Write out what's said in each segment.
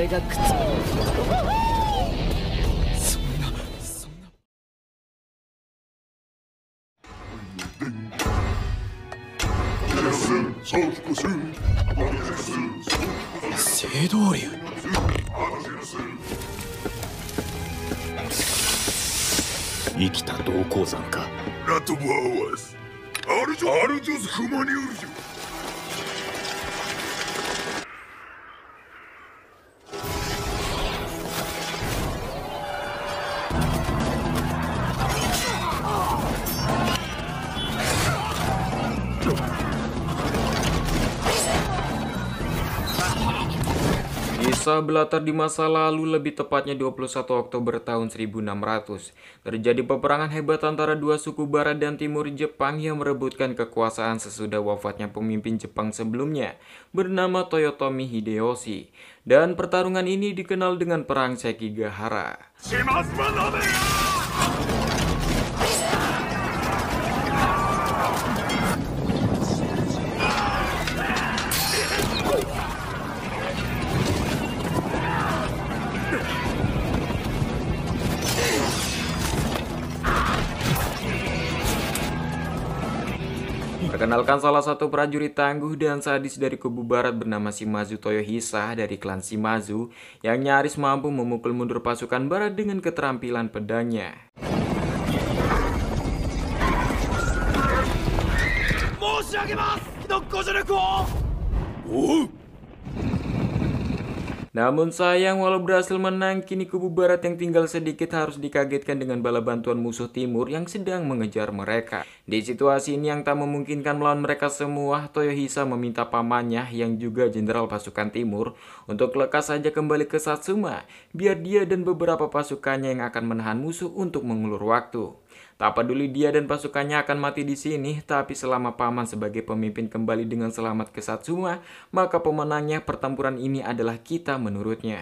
れが靴。聖道流。生きた銅鉱山か。ラトバーワス。アルジョスフマニウルジョ。Kisah berlatar di masa lalu, lebih tepatnya 21 Oktober tahun 1600. Terjadi peperangan hebat antara dua suku barat dan timur Jepang yang merebutkan kekuasaan sesudah wafatnya pemimpin Jepang sebelumnya bernama Toyotomi Hideyoshi. Dan pertarungan ini dikenal dengan Perang Sekigahara. Perkenalkan salah satu prajurit tangguh dan sadis dari kubu barat bernama Shimazu Toyohisa dari klan Shimazu yang nyaris mampu memukul mundur pasukan barat dengan keterampilan pedangnya. Namun sayang, walau berhasil menang, kini kubu barat yang tinggal sedikit harus dikagetkan dengan bala bantuan musuh timur yang sedang mengejar mereka. Di situasi ini yang tak memungkinkan melawan mereka semua, Toyohisa meminta pamannya yang juga jenderal pasukan timur untuk lekas saja kembali ke Satsuma, biar dia dan beberapa pasukannya yang akan menahan musuh untuk mengulur waktu. Tak peduli dia dan pasukannya akan mati di sini, tapi selama paman sebagai pemimpin kembali dengan selamat ke Satsuma, maka pemenangnya pertempuran ini adalah kita menurutnya.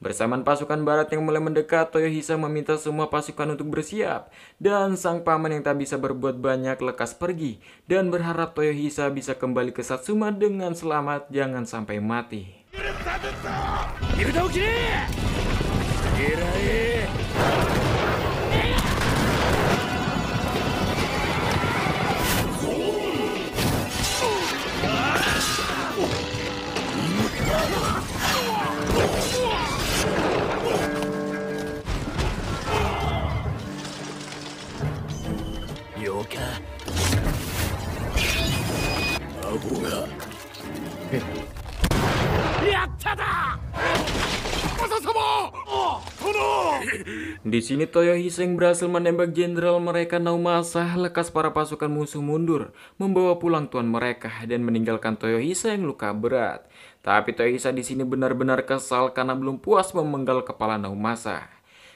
Bersamaan pasukan barat yang mulai mendekat, Toyohisa meminta semua pasukan untuk bersiap. Dan sang paman yang tak bisa berbuat banyak lekas pergi dan berharap Toyohisa bisa kembali ke Satsuma dengan selamat, jangan sampai mati. Di sini Toyohisa yang berhasil menembak jenderal mereka Naomasa, lekas para pasukan musuh mundur, membawa pulang tuan mereka dan meninggalkan Toyohisa yang luka berat. Tapi Toyohisa di sini benar-benar kesal karena belum puas memenggal kepala Naomasa.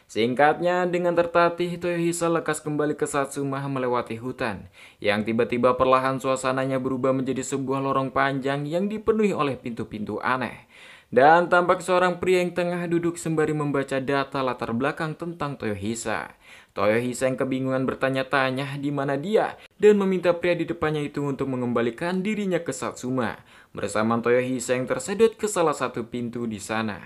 Singkatnya, dengan tertatih, Toyohisa lekas kembali ke Satsuma melewati hutan, yang tiba-tiba perlahan suasananya berubah menjadi sebuah lorong panjang yang dipenuhi oleh pintu-pintu aneh. Dan tampak seorang pria yang tengah duduk sembari membaca data latar belakang tentang Toyohisa. Toyohisa yang kebingungan bertanya-tanya di mana dia dan meminta pria di depannya itu untuk mengembalikan dirinya ke Satsuma. Bersama Toyohisa yang tersedot ke salah satu pintu di sana.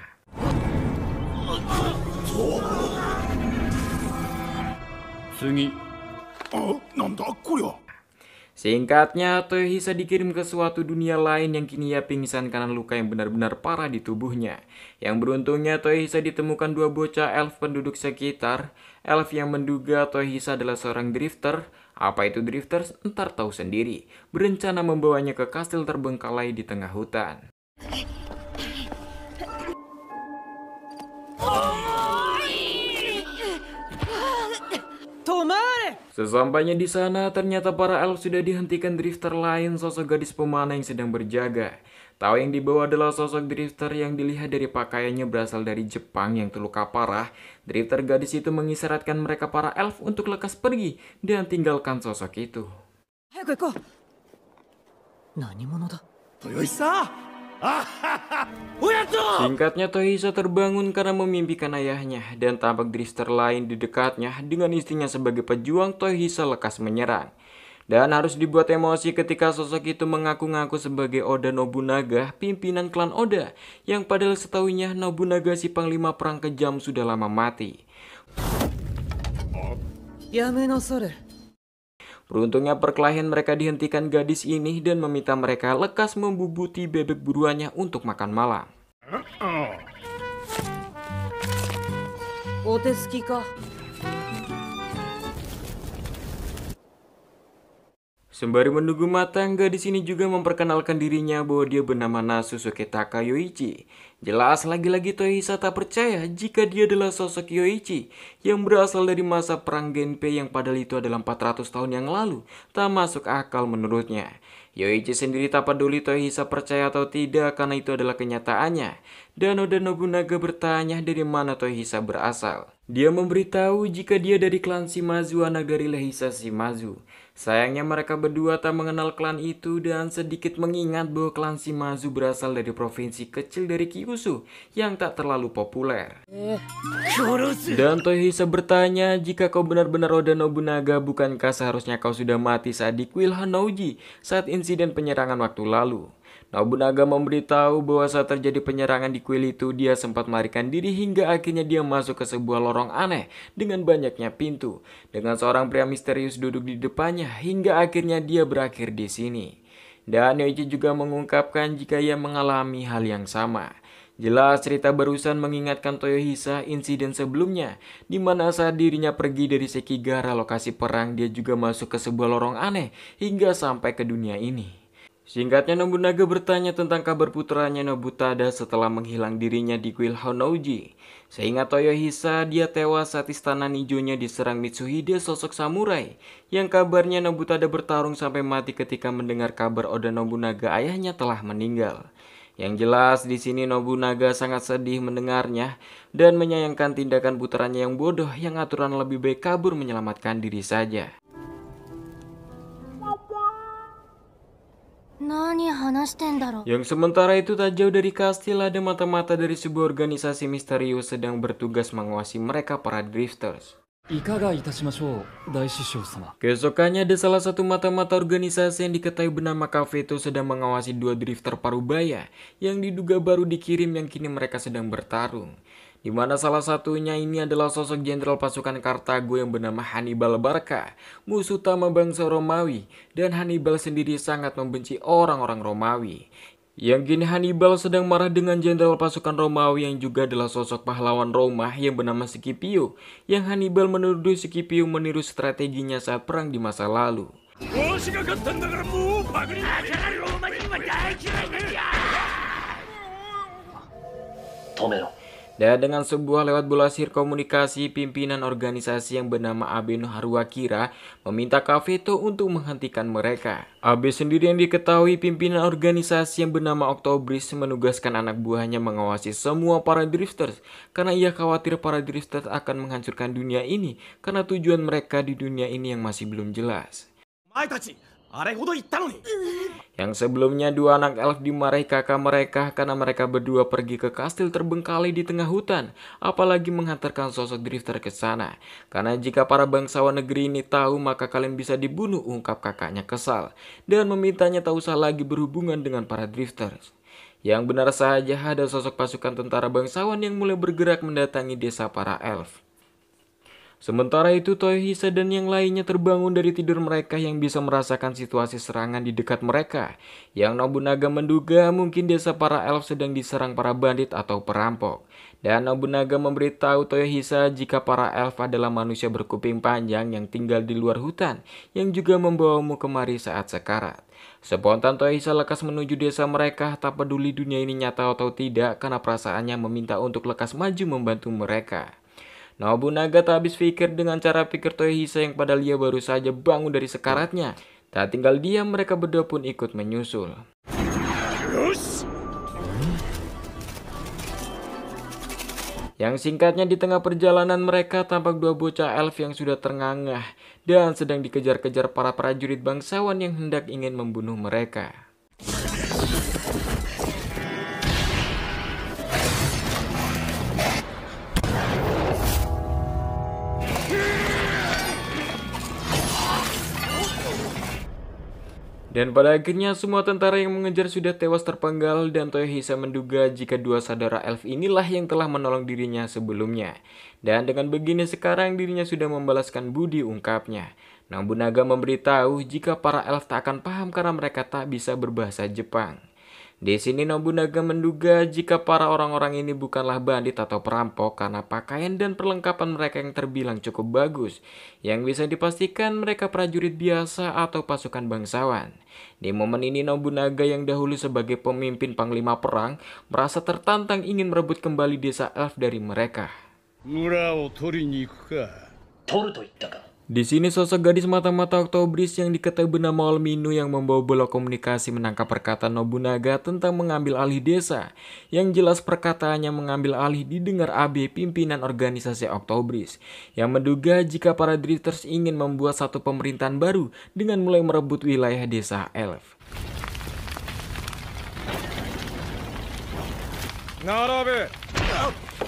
Singkatnya, Toyohisa dikirim ke suatu dunia lain yang kini ia pingsan karena luka yang benar-benar parah di tubuhnya. Yang beruntungnya, Toyohisa ditemukan dua bocah elf penduduk sekitar. Elf yang menduga Toyohisa adalah seorang drifter. Apa itu drifter? Entar tahu sendiri. Berencana membawanya ke kastil terbengkalai di tengah hutan. Sesampainya di sana, ternyata para elf sudah dihentikan drifter lain, sosok gadis pemanah yang sedang berjaga. Tahu yang dibawa adalah sosok drifter yang dilihat dari pakaiannya berasal dari Jepang yang terluka parah. Drifter gadis itu mengisyaratkan mereka para elf untuk lekas pergi dan tinggalkan sosok itu. Singkatnya, Toyohisa terbangun karena memimpikan ayahnya dan tampak drifter lain di dekatnya dengan istrinya sebagai pejuang. Toyohisa lekas menyerang. Dan harus dibuat emosi ketika sosok itu mengaku-ngaku sebagai Oda Nobunaga, pimpinan klan Oda, yang padahal setahunya Nobunaga si panglima perang kejam sudah lama mati. Beruntungnya perkelahian mereka dihentikan gadis ini dan meminta mereka lekas membubuti bebek buruannya untuk makan malam. Sembari menunggu matang, gadis ini juga memperkenalkan dirinya bahwa dia bernama Nasusuke Taka Yoichi. Jelas lagi-lagi Toyohisa tak percaya jika dia adalah sosok Yoichi yang berasal dari masa perang Genpei yang padahal itu adalah 400 tahun yang lalu. Tak masuk akal menurutnya. Yoichi sendiri tak peduli Toyohisa percaya atau tidak karena itu adalah kenyataannya. Dan Oda Nobunaga bertanya dari mana Toyohisa berasal. Dia memberitahu jika dia dari klan Shimazu Nagari Lehisa Shimazu. Sayangnya mereka berdua tak mengenal klan itu dan sedikit mengingat bahwa klan Shimazu berasal dari provinsi kecil dari Kyushu yang tak terlalu populer. Dan Toyohisa bertanya, jika kau benar-benar Oda Nobunaga, bukankah seharusnya kau sudah mati saat di kuil Honnouji saat insiden penyerangan waktu lalu? Nobunaga memberitahu bahwa saat terjadi penyerangan di kuil itu, dia sempat melarikan diri hingga akhirnya dia masuk ke sebuah lorong aneh dengan banyaknya pintu, dengan seorang pria misterius duduk di depannya hingga akhirnya dia berakhir di sini. Dan Yoichi juga mengungkapkan jika ia mengalami hal yang sama. Jelas cerita barusan mengingatkan Toyohisa insiden sebelumnya, di mana saat dirinya pergi dari Sekigahara lokasi perang, dia juga masuk ke sebuah lorong aneh hingga sampai ke dunia ini. Singkatnya, Nobunaga bertanya tentang kabar putranya Nobutada setelah menghilang dirinya di kuil Honnouji. Seingat Toyohisa, dia tewas saat istana Nijonya diserang Mitsuhide, sosok samurai, yang kabarnya Nobutada bertarung sampai mati ketika mendengar kabar Oda Nobunaga ayahnya telah meninggal. Yang jelas di sini Nobunaga sangat sedih mendengarnya dan menyayangkan tindakan putranya yang bodoh yang aturan lebih baik kabur menyelamatkan diri saja. Yang sementara itu tak jauh dari kastil ada mata-mata dari sebuah organisasi misterius sedang bertugas mengawasi mereka para drifters. Keesokannya ada salah satu mata-mata organisasi yang diketahui bernama Kafeto sedang mengawasi dua drifter Parubaya yang diduga baru dikirim yang kini mereka sedang bertarung. Di mana salah satunya ini adalah sosok jenderal pasukan Kartago yang bernama Hannibal Barca, musuh utama bangsa Romawi, dan Hannibal sendiri sangat membenci orang-orang Romawi. Yang kini Hannibal sedang marah dengan jenderal pasukan Romawi yang juga adalah sosok pahlawan Roma yang bernama Scipio, yang Hannibal menuduh Scipio meniru strateginya saat perang di masa lalu. Dan dengan sebuah lewat bola sihir komunikasi, pimpinan organisasi yang bernama Abe no Haruakira meminta Kafeto untuk menghentikan mereka. Abe sendiri yang diketahui pimpinan organisasi yang bernama Octobris menugaskan anak buahnya mengawasi semua para drifters karena ia khawatir para drifters akan menghancurkan dunia ini karena tujuan mereka di dunia ini yang masih belum jelas. Yang sebelumnya dua anak elf dimarahi kakak mereka karena mereka berdua pergi ke kastil terbengkalai di tengah hutan, apalagi menghantarkan sosok drifter ke sana. Karena jika para bangsawan negeri ini tahu maka kalian bisa dibunuh, ungkap kakaknya kesal dan memintanya tak usah lagi berhubungan dengan para drifters. Yang benar saja ada sosok pasukan tentara bangsawan yang mulai bergerak mendatangi desa para elf. Sementara itu Toyohisa dan yang lainnya terbangun dari tidur mereka yang bisa merasakan situasi serangan di dekat mereka. Yang Nobunaga menduga mungkin desa para elf sedang diserang para bandit atau perampok. Dan Nobunaga memberitahu Toyohisa jika para elf adalah manusia berkuping panjang yang tinggal di luar hutan yang juga membawamu kemari saat sekarat. Spontan Toyohisa lekas menuju desa mereka, tak peduli dunia ini nyata atau tidak karena perasaannya meminta untuk lekas maju membantu mereka. Nobunaga tak habis pikir dengan cara pikir Toyohisa yang padahal ia baru saja bangun dari sekaratnya. Tak tinggal diam, mereka berdua pun ikut menyusul. Yang singkatnya di tengah perjalanan mereka tampak dua bocah elf yang sudah terngangah dan sedang dikejar-kejar para prajurit bangsawan yang hendak ingin membunuh mereka. Dan pada akhirnya semua tentara yang mengejar sudah tewas terpenggal dan Toyohisa menduga jika dua saudara elf inilah yang telah menolong dirinya sebelumnya. Dan dengan begini sekarang dirinya sudah membalaskan budi, ungkapnya. Nobunaga memberitahu jika para elf tak akan paham karena mereka tak bisa berbahasa Jepang. Di sini Nobunaga menduga jika para orang-orang ini bukanlah bandit atau perampok karena pakaian dan perlengkapan mereka yang terbilang cukup bagus, yang bisa dipastikan mereka prajurit biasa atau pasukan bangsawan. Di momen ini Nobunaga yang dahulu sebagai pemimpin panglima perang merasa tertantang ingin merebut kembali desa elf dari mereka. Di sini sosok gadis mata-mata Oktobris yang diketahui bernama Olminu yang membawa bola komunikasi menangkap perkataan Nobunaga tentang mengambil alih desa. Yang jelas perkataannya mengambil alih didengar Abe, pimpinan organisasi Oktobris, yang menduga jika para drifters ingin membuat satu pemerintahan baru dengan mulai merebut wilayah desa elf.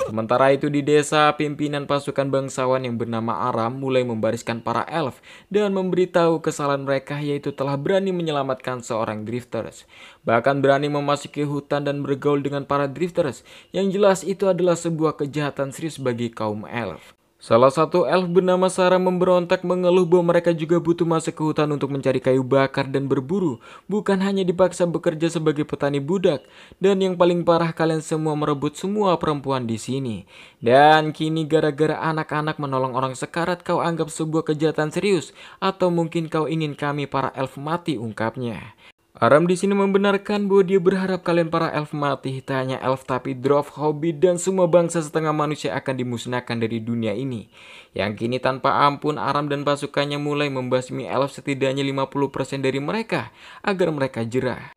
Sementara itu di desa, pimpinan pasukan bangsawan yang bernama Aram mulai membariskan para elf dan memberitahu kesalahan mereka, yaitu telah berani menyelamatkan seorang drifters. Bahkan berani memasuki hutan dan bergaul dengan para drifters, yang jelas itu adalah sebuah kejahatan serius bagi kaum elf. Salah satu elf bernama Sarah memberontak mengeluh bahwa mereka juga butuh masuk ke hutan untuk mencari kayu bakar dan berburu, bukan hanya dipaksa bekerja sebagai petani budak. Dan yang paling parah, kalian semua merebut semua perempuan di sini. Dan kini gara-gara anak-anak menolong orang sekarat kau anggap sebuah kejahatan serius, atau mungkin kau ingin kami para elf mati, ungkapnya. Aram di sini membenarkan bahwa dia berharap kalian para elf mati, tak hanya elf tapi dwarf, hobbit, dan semua bangsa setengah manusia akan dimusnahkan dari dunia ini. Yang kini tanpa ampun Aram dan pasukannya mulai membasmi elf setidaknya 50% dari mereka agar mereka jerah.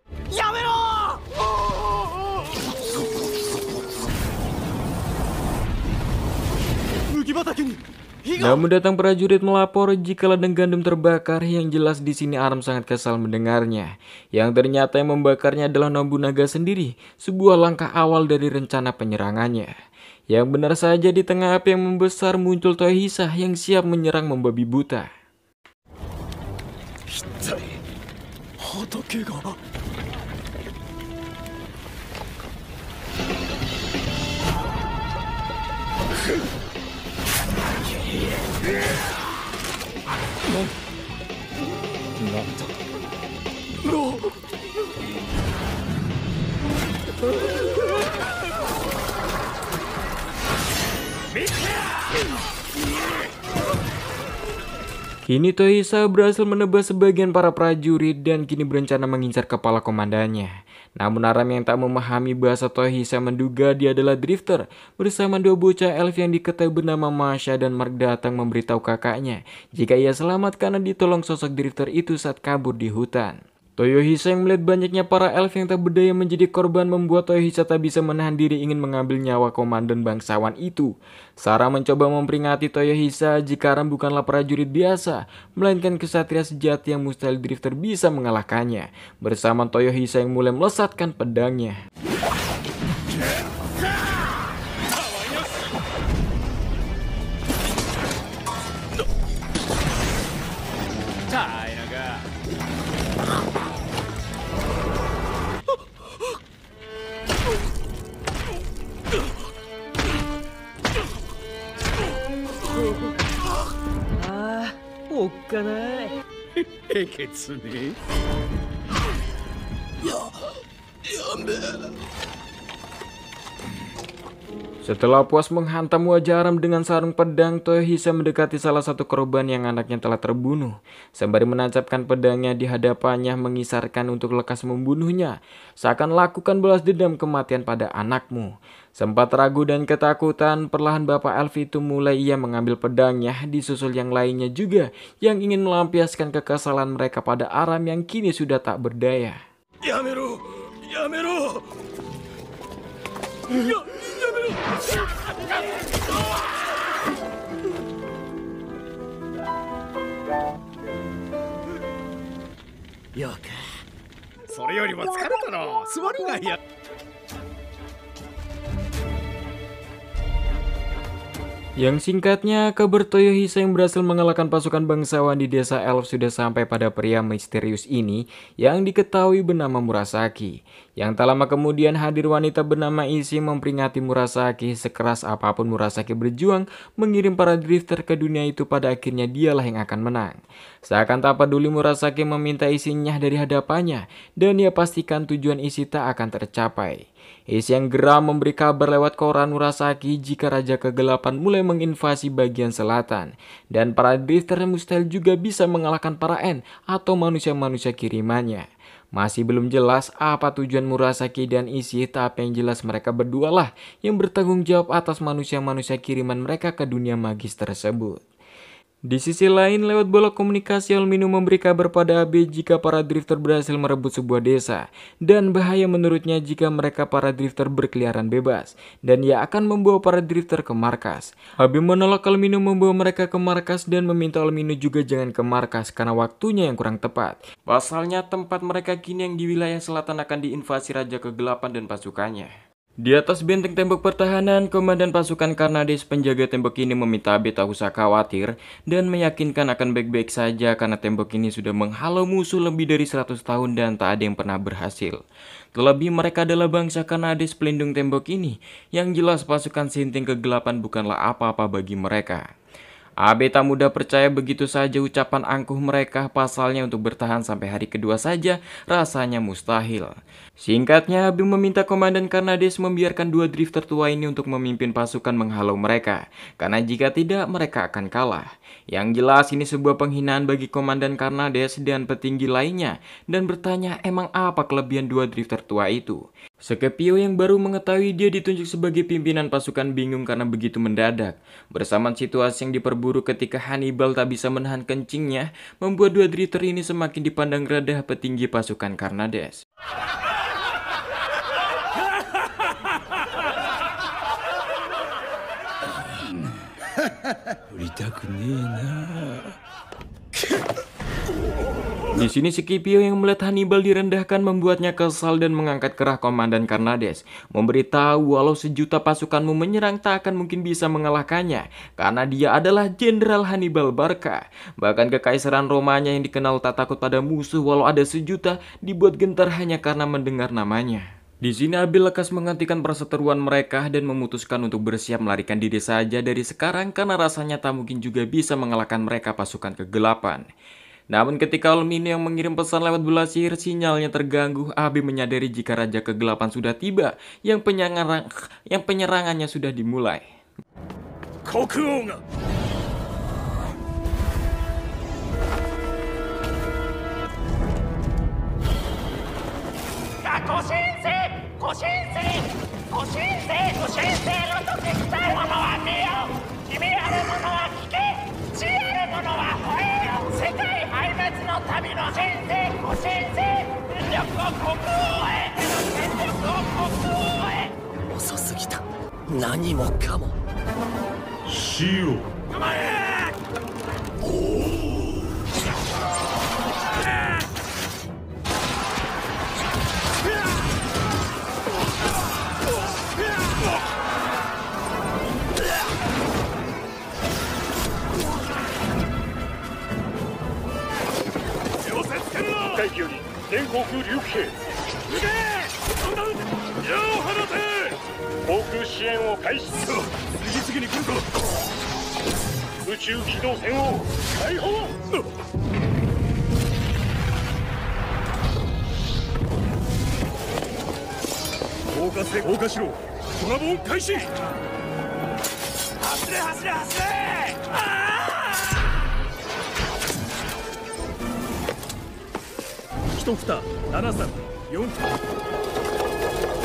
Namun datang prajurit melapor jika ladang gandum terbakar, yang jelas di sini Aram sangat kesal mendengarnya. Yang ternyata yang membakarnya adalah Nobunaga sendiri, sebuah langkah awal dari rencana penyerangannya. Yang benar saja di tengah api yang membesar muncul Toyohisa yang siap menyerang membabi buta. Kini Toyohisa berhasil menebas sebagian para prajurit dan kini berencana mengincar kepala komandannya. Namun Aram yang tak memahami bahasa Toyohisa menduga dia adalah drifter bersama dua bocah elf yang diketahui bernama Masha dan Mark datang memberitahu kakaknya jika ia selamat karena ditolong sosok drifter itu saat kabur di hutan. Toyohisa yang melihat banyaknya para elf yang tak berdaya menjadi korban membuat Toyohisa tak bisa menahan diri ingin mengambil nyawa komandan bangsawan itu. Sarah mencoba memperingati Toyohisa jika Aram bukanlah prajurit biasa, melainkan kesatria sejati yang mustahil drifter bisa mengalahkannya. Bersama Toyohisa yang mulai melesatkan pedangnya. Setelah puas menghantam wajah Aram dengan sarung pedang, Toyohisa mendekati salah satu korban yang anaknya telah terbunuh. Sembari menancapkan pedangnya di hadapannya mengisarkan untuk lekas membunuhnya. Seakan lakukan balas dendam kematian pada anakmu. Sempat ragu dan ketakutan, perlahan bapak elf itu mulai ia mengambil pedangnya, disusul yang lainnya juga yang ingin melampiaskan kekesalan mereka pada Aram yang kini sudah tak berdaya. Yamero! Yamero! Yang singkatnya, kabar Toyohisa yang berhasil mengalahkan pasukan bangsawan di desa Elf sudah sampai pada pria misterius ini yang diketahui bernama Murasaki. Yang tak lama kemudian hadir wanita bernama Issei memperingati Murasaki. Sekeras apapun Murasaki berjuang mengirim para drifter ke dunia itu, pada akhirnya dialah yang akan menang. Seakan tak peduli, Murasaki meminta Issei nyah dari hadapannya dan ia pastikan tujuan Issei tak akan tercapai. Issei yang geram memberi kabar lewat koran Murasaki jika Raja Kegelapan mulai menginvasi bagian selatan dan para drifter mustahil juga bisa mengalahkan para N atau manusia-manusia kirimannya. Masih belum jelas apa tujuan Murasaki dan Issei, tapi yang jelas mereka berdualah yang bertanggung jawab atas manusia-manusia kiriman mereka ke dunia magis tersebut. Di sisi lain, lewat bola komunikasi, Aluminium memberi kabar pada Abe jika para drifter berhasil merebut sebuah desa dan bahaya menurutnya jika mereka para drifter berkeliaran bebas dan ia akan membawa para drifter ke markas. Abe menolak Aluminium membawa mereka ke markas dan meminta Aluminium juga jangan ke markas karena waktunya yang kurang tepat. Pasalnya tempat mereka kini yang di wilayah selatan akan diinvasi Raja Kegelapan dan pasukannya. Di atas benteng tembok pertahanan, komandan pasukan Karnades penjaga tembok ini meminta Abe tak usah khawatir dan meyakinkan akan baik-baik saja karena tembok ini sudah menghalau musuh lebih dari 100 tahun dan tak ada yang pernah berhasil. Terlebih mereka adalah bangsa Karnades pelindung tembok ini, yang jelas pasukan Sinting Kegelapan bukanlah apa-apa bagi mereka. Abe tak mudah percaya begitu saja ucapan angkuh mereka, pasalnya untuk bertahan sampai hari kedua saja rasanya mustahil. Singkatnya, Abe meminta komandan Karnades membiarkan dua drifter tua ini untuk memimpin pasukan menghalau mereka, karena jika tidak mereka akan kalah. Yang jelas ini sebuah penghinaan bagi komandan Karnades dan petinggi lainnya, dan bertanya emang apa kelebihan dua drifter tua itu. Sekepio yang baru mengetahui dia ditunjuk sebagai pimpinan pasukan bingung karena begitu mendadak. Bersamaan situasi yang diperburuk ketika Hannibal tak bisa menahan kencingnya, membuat dua drifter ini semakin dipandang rendah petinggi pasukan Karnades. Di sini Scipio yang melihat Hannibal direndahkan membuatnya kesal dan mengangkat kerah komandan Karnades, memberitahu walau sejuta pasukanmu menyerang tak akan mungkin bisa mengalahkannya karena dia adalah Jenderal Hannibal Barca. Bahkan kekaisaran Romanya yang dikenal tak takut pada musuh walau ada sejuta dibuat gentar hanya karena mendengar namanya. Di sini Abe lekas menghentikan perseteruan mereka dan memutuskan untuk bersiap melarikan diri saja dari sekarang karena rasanya tak mungkin juga bisa mengalahkan mereka pasukan kegelapan. Namun ketika Aluminium yang mengirim pesan lewat bola sihir sinyalnya terganggu, Abe menyadari jika Raja Kegelapan sudah tiba yang penyerangannya sudah dimulai.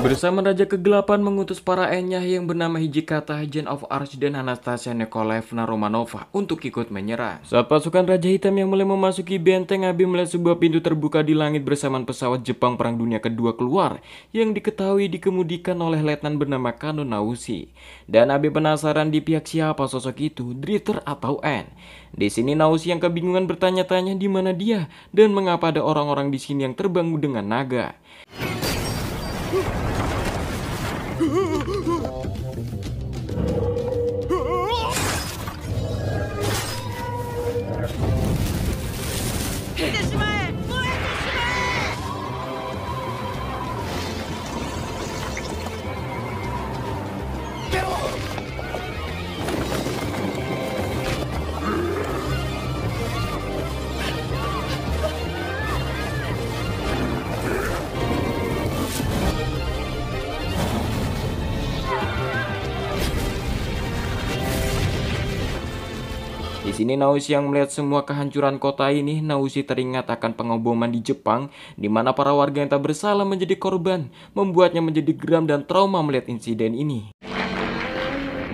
Bersama Raja Kegelapan mengutus para Enya yang bernama Hijikata, Jane of Arch, dan Anastasia Nikolevna Romanova untuk ikut menyerang. Saat pasukan Raja Hitam yang mulai memasuki benteng, Abe melihat sebuah pintu terbuka di langit bersamaan pesawat Jepang Perang Dunia Kedua keluar yang diketahui dikemudikan oleh letnan bernama Kano Naoshi. Dan Abe penasaran di pihak siapa sosok itu, drifter atau N. Di sini Naoshi yang kebingungan bertanya-tanya di mana dia dan mengapa ada orang-orang di sini yang terbang dengan naga. Di sini Naoshi yang melihat semua kehancuran kota ini, Naoshi teringat akan pengeboman di Jepang, di mana para warga yang tak bersalah menjadi korban, membuatnya menjadi geram dan trauma melihat insiden ini.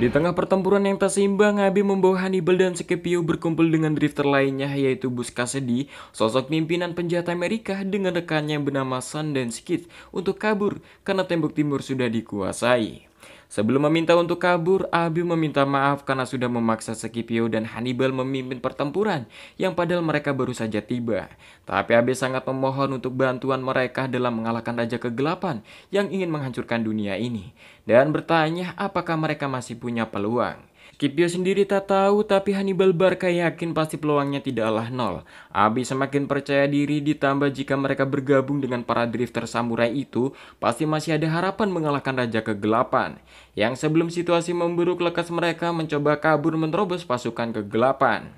Di tengah pertempuran yang tak seimbang, Abe membawa Hannibal dan Scipio berkumpul dengan drifter lainnya, yaitu Bus Cassidy, sosok pimpinan penjahat Amerika, dengan rekannya yang bernama Sundance Kid untuk kabur karena tembok timur sudah dikuasai. Sebelum meminta untuk kabur, Abe meminta maaf karena sudah memaksa Scipio dan Hannibal memimpin pertempuran yang padahal mereka baru saja tiba. Tapi Abe sangat memohon untuk bantuan mereka dalam mengalahkan Raja Kegelapan yang ingin menghancurkan dunia ini, dan bertanya apakah mereka masih punya peluang. Scipio sendiri tak tahu, tapi Hannibal Barca yakin pasti peluangnya tidaklah nol. Abe semakin percaya diri, ditambah jika mereka bergabung dengan para drifter samurai itu, pasti masih ada harapan mengalahkan Raja Kegelapan. Yang sebelum situasi memburuk, lekas mereka mencoba kabur menerobos pasukan kegelapan.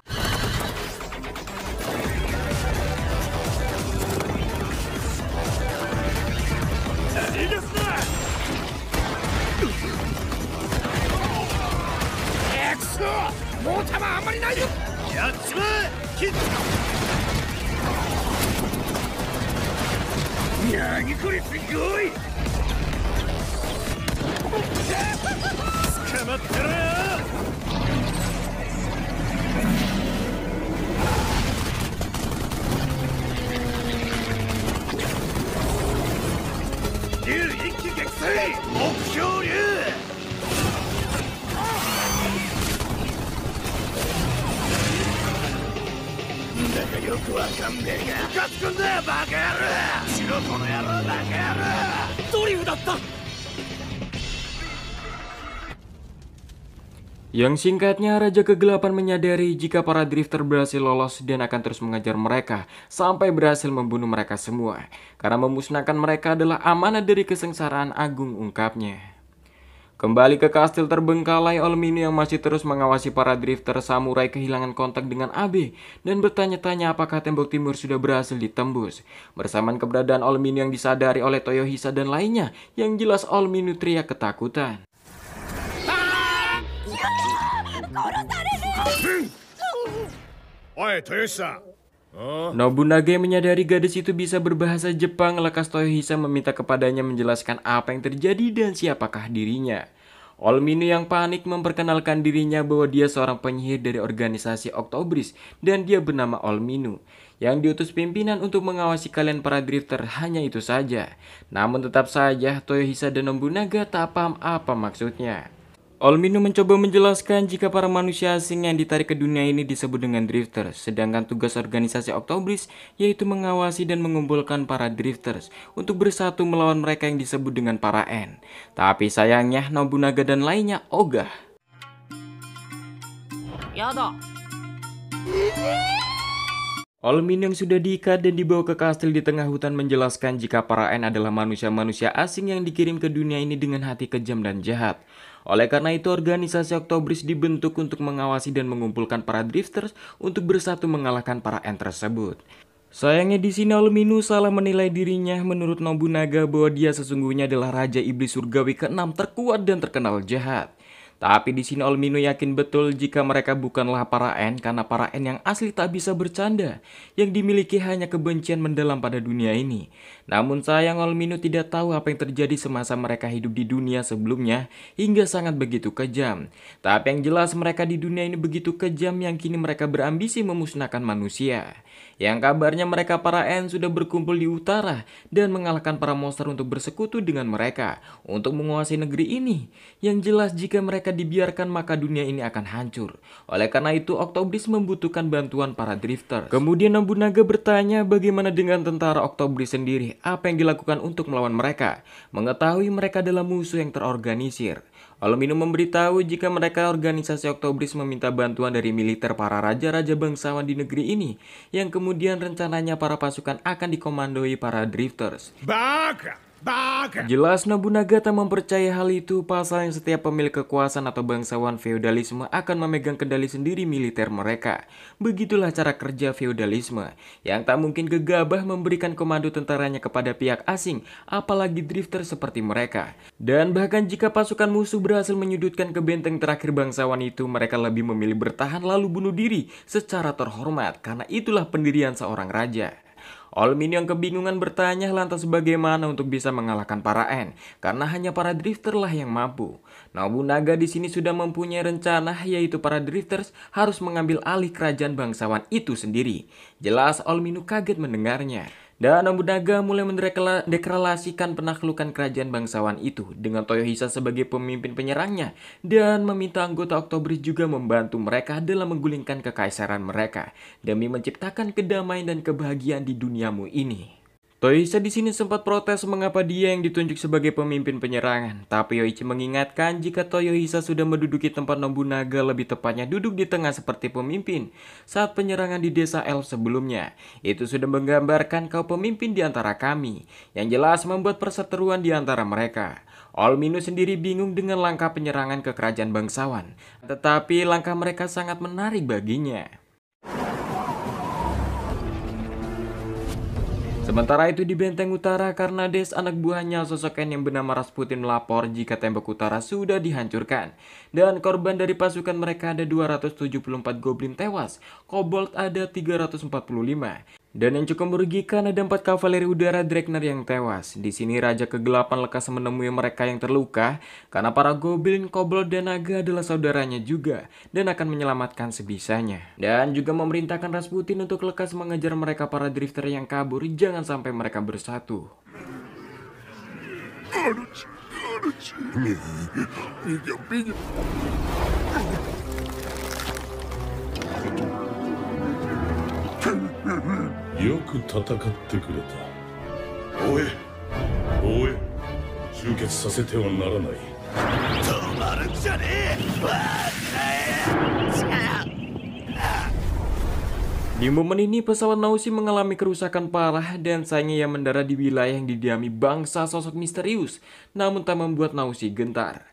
Yang singkatnya, Raja Kegelapan menyadari jika para drifter berhasil lolos dan akan terus mengejar mereka sampai berhasil membunuh mereka semua. Karena memusnahkan mereka adalah amanah dari kesengsaraan agung, ungkapnya. Kembali ke kastil terbengkalai, Olminu yang masih terus mengawasi para drifter samurai kehilangan kontak dengan Abe dan bertanya-tanya apakah tembok timur sudah berhasil ditembus. Bersamaan keberadaan Olminu yang disadari oleh Toyohisa dan lainnya, yang jelas Olminu teriak ketakutan. Nobunaga menyadari gadis itu bisa berbahasa Jepang, lekas Toyohisa meminta kepadanya menjelaskan apa yang terjadi dan siapakah dirinya. Olminu yang panik memperkenalkan dirinya bahwa dia seorang penyihir dari organisasi Octobris dan dia bernama Olminu, yang diutus pimpinan untuk mengawasi kalian para drifter, hanya itu saja. Namun tetap saja Toyohisa dan Nobunaga tak paham apa maksudnya. Olminu mencoba menjelaskan jika para manusia asing yang ditarik ke dunia ini disebut dengan drifter, sedangkan tugas organisasi Octobris yaitu mengawasi dan mengumpulkan para drifters untuk bersatu melawan mereka yang disebut dengan para N. Tapi sayangnya Nobunaga dan lainnya ogah. Olminu yang sudah diikat dan dibawa ke kastil di tengah hutan menjelaskan jika para N adalah manusia-manusia asing yang dikirim ke dunia ini dengan hati kejam dan jahat. Oleh karena itu, organisasi Octobris dibentuk untuk mengawasi dan mengumpulkan para drifters untuk bersatu mengalahkan para N tersebut. Sayangnya di sini Olminu salah menilai dirinya. Menurut Nobunaga bahwa dia sesungguhnya adalah Raja Iblis Surgawi ke-6 terkuat dan terkenal jahat. Tapi di sini Olminu yakin betul jika mereka bukanlah para N, karena para N yang asli tak bisa bercanda, yang dimiliki hanya kebencian mendalam pada dunia ini. Namun sayang Olminu tidak tahu apa yang terjadi semasa mereka hidup di dunia sebelumnya, hingga sangat begitu kejam. Tapi yang jelas mereka di dunia ini begitu kejam yang kini mereka berambisi memusnahkan manusia. Yang kabarnya mereka para N sudah berkumpul di utara dan mengalahkan para monster untuk bersekutu dengan mereka untuk menguasai negeri ini. Yang jelas jika mereka dibiarkan maka dunia ini akan hancur. Oleh karena itu Octobris membutuhkan bantuan para drifter. Kemudian Nobunaga bertanya bagaimana dengan tentara Octobris sendiri, apa yang dilakukan untuk melawan mereka. Mengetahui mereka adalah musuh yang terorganisir. Olminu memberitahu jika mereka organisasi Octobris meminta bantuan dari militer para raja-raja bangsawan di negeri ini, yang kemudian rencananya para pasukan akan dikomandoi para drifters. Baka! Jelas Nobunaga tak mempercayai hal itu, pasalnya setiap pemilik kekuasaan atau bangsawan feodalisme akan memegang kendali sendiri militer mereka. Begitulah cara kerja feodalisme, yang tak mungkin gegabah memberikan komando tentaranya kepada pihak asing, apalagi drifter seperti mereka. Dan bahkan jika pasukan musuh berhasil menyudutkan ke benteng terakhir bangsawan itu, mereka lebih memilih bertahan lalu bunuh diri secara terhormat, karena itulah pendirian seorang raja. Olmino yang kebingungan bertanya lantas bagaimana untuk bisa mengalahkan para En, karena hanya para drifter lah yang mampu. Nobunaga di sini sudah mempunyai rencana, yaitu para drifters harus mengambil alih kerajaan bangsawan itu sendiri. Jelas Olmino kaget mendengarnya. Dan Nobunaga mulai mendeklarasikan penaklukan kerajaan bangsawan itu dengan Toyohisa sebagai pemimpin penyerangnya dan meminta anggota Octobris juga membantu mereka dalam menggulingkan kekaisaran mereka demi menciptakan kedamaian dan kebahagiaan di duniamu ini. Toyohisa di sini sempat protes mengapa dia yang ditunjuk sebagai pemimpin penyerangan, tapi Yoichi mengingatkan jika Toyohisa sudah menduduki tempat Nobunaga, lebih tepatnya duduk di tengah seperti pemimpin saat penyerangan di desa Elf sebelumnya. Itu sudah menggambarkan kau pemimpin di antara kami, yang jelas membuat perseteruan di antara mereka. Olmino sendiri bingung dengan langkah penyerangan ke kerajaan bangsawan, tetapi langkah mereka sangat menarik baginya. Sementara itu di benteng utara, Karnades anak buahnya sosok En yang bernama Rasputin melapor jika tembok utara sudah dihancurkan. Dan korban dari pasukan mereka ada 274 goblin tewas, kobold ada 345. Dan yang cukup merugikan ada 4 kavaleri udara Drekner yang tewas. Di sini Raja Kegelapan lekas menemui mereka yang terluka karena para goblin, kobold, dan naga adalah saudaranya juga dan akan menyelamatkan sebisanya. Dan juga memerintahkan Rasputin untuk lekas mengejar mereka para drifter yang kabur, jangan sampai mereka bersatu. Di momen ini pesawat Naoshi mengalami kerusakan parah dan sayangnya ia mendarat di wilayah yang didiami bangsa sosok misterius, namun tak membuat Naoshi gentar.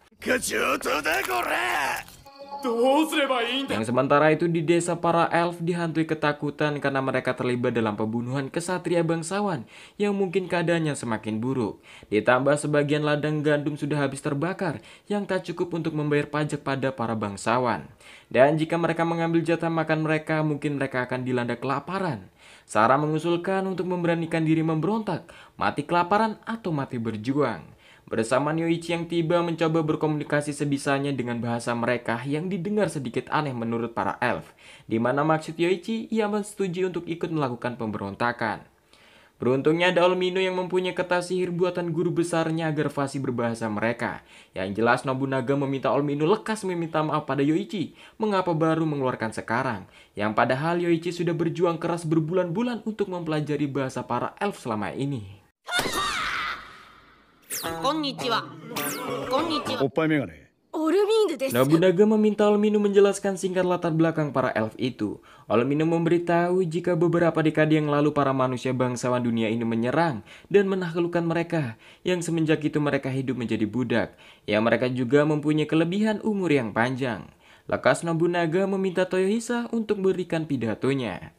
Yang sementara itu di desa para elf dihantui ketakutan karena mereka terlibat dalam pembunuhan kesatria bangsawan yang mungkin keadaannya semakin buruk. Ditambah sebagian ladang gandum sudah habis terbakar yang tak cukup untuk membayar pajak pada para bangsawan. Dan jika mereka mengambil jatah makan mereka, mungkin mereka akan dilanda kelaparan. Sarah mengusulkan untuk memberanikan diri memberontak, mati kelaparan atau mati berjuang. Bersama Yoichi yang tiba mencoba berkomunikasi sebisanya dengan bahasa mereka yang didengar sedikit aneh menurut para elf, di mana maksud Yoichi ia menyetujui untuk ikut melakukan pemberontakan. Beruntungnya ada Olmino yang mempunyai kata sihir buatan guru besarnya agar fasih berbahasa mereka. Yang jelas Nobunaga meminta Olmino lekas meminta maaf pada Yoichi, mengapa baru mengeluarkan sekarang, yang padahal Yoichi sudah berjuang keras berbulan-bulan untuk mempelajari bahasa para elf selama ini. Konnichiwa. Konnichiwa. Nobunaga meminta Olmino menjelaskan singkat latar belakang para elf itu. Olmino memberitahu jika beberapa dekade yang lalu para manusia bangsawan dunia ini menyerang dan menaklukkan mereka, yang semenjak itu mereka hidup menjadi budak, yang mereka juga mempunyai kelebihan umur yang panjang. Lekas Nobunaga meminta Toyohisa untuk berikan pidatonya.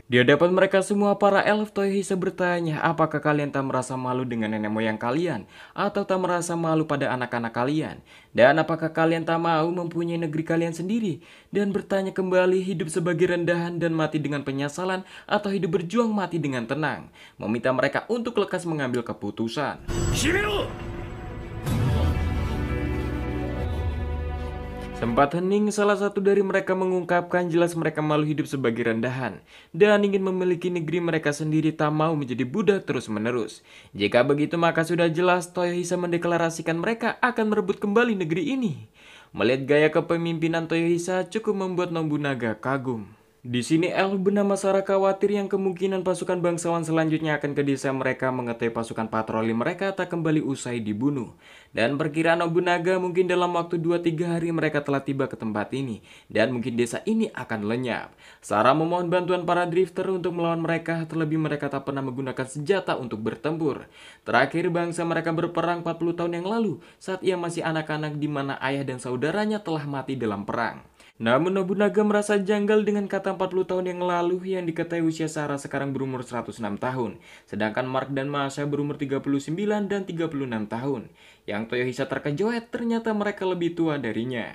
Di hadapan mereka semua para elf, Toyohisa bertanya, apakah kalian tak merasa malu dengan nenek moyang kalian? Atau tak merasa malu pada anak-anak kalian? Dan apakah kalian tak mau mempunyai negeri kalian sendiri? Dan bertanya kembali, hidup sebagai rendahan dan mati dengan penyesalan? Atau hidup berjuang mati dengan tenang? Meminta mereka untuk lekas mengambil keputusan. Sempat hening, salah satu dari mereka mengungkapkan jelas mereka malu hidup sebagai rendahan dan ingin memiliki negeri mereka sendiri, tak mau menjadi budak terus-menerus. Jika begitu maka sudah jelas Toyohisa mendeklarasikan mereka akan merebut kembali negeri ini. Melihat gaya kepemimpinan Toyohisa cukup membuat Nobunaga kagum. Di sini elf bernama Sarah khawatir yang kemungkinan pasukan bangsawan selanjutnya akan ke desa mereka mengetahui pasukan patroli mereka tak kembali usai dibunuh. Dan perkiraan Nobunaga mungkin dalam waktu 2-3 hari mereka telah tiba ke tempat ini. Dan mungkin desa ini akan lenyap. Sarah memohon bantuan para drifter untuk melawan mereka, terlebih mereka tak pernah menggunakan senjata untuk bertempur. Terakhir bangsa mereka berperang 40 tahun yang lalu saat ia masih anak-anak di mana ayah dan saudaranya telah mati dalam perang. Namun Nobunaga merasa janggal dengan kata 40 tahun yang lalu yang diketahui usia Sarah sekarang berumur 106 tahun. Sedangkan Mark dan Masha berumur 39 dan 36 tahun. Yang Toyohisa terkejut ternyata mereka lebih tua darinya.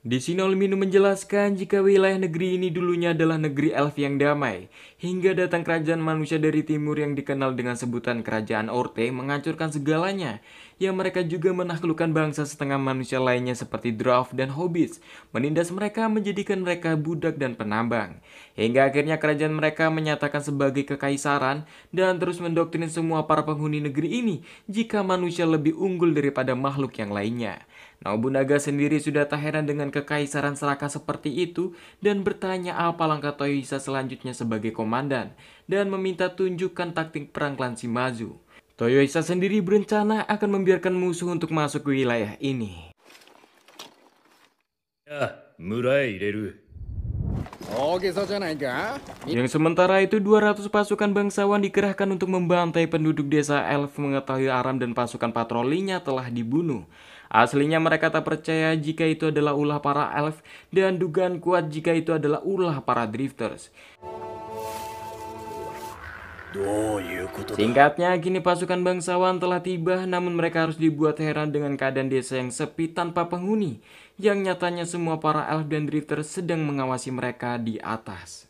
Di sini Olminu menjelaskan jika wilayah negeri ini dulunya adalah negeri elf yang damai. Hingga datang kerajaan manusia dari timur yang dikenal dengan sebutan kerajaan Orte menghancurkan segalanya. Ya mereka juga menaklukkan bangsa setengah manusia lainnya seperti Dwarf dan Hobbits. Menindas mereka menjadikan mereka budak dan penambang. Hingga akhirnya kerajaan mereka menyatakan sebagai kekaisaran dan terus mendoktrin semua para penghuni negeri ini jika manusia lebih unggul daripada makhluk yang lainnya. Nobunaga sendiri sudah tak heran dengan kekaisaran serakah seperti itu dan bertanya apa langkah Toyohisa selanjutnya sebagai komandan dan meminta tunjukkan taktik perang klan Shimazu. Toyohisa sendiri berencana akan membiarkan musuh untuk masuk ke wilayah ini. Yang sementara itu 200 pasukan bangsawan dikerahkan untuk membantai penduduk desa elf mengetahui Aram dan pasukan patrolinya telah dibunuh. Aslinya mereka tak percaya jika itu adalah ulah para elf dan dugaan kuat jika itu adalah ulah para drifters. Singkatnya, kini pasukan bangsawan telah tiba namun mereka harus dibuat heran dengan keadaan desa yang sepi tanpa penghuni. Yang nyatanya semua para elf dan drifters sedang mengawasi mereka di atas.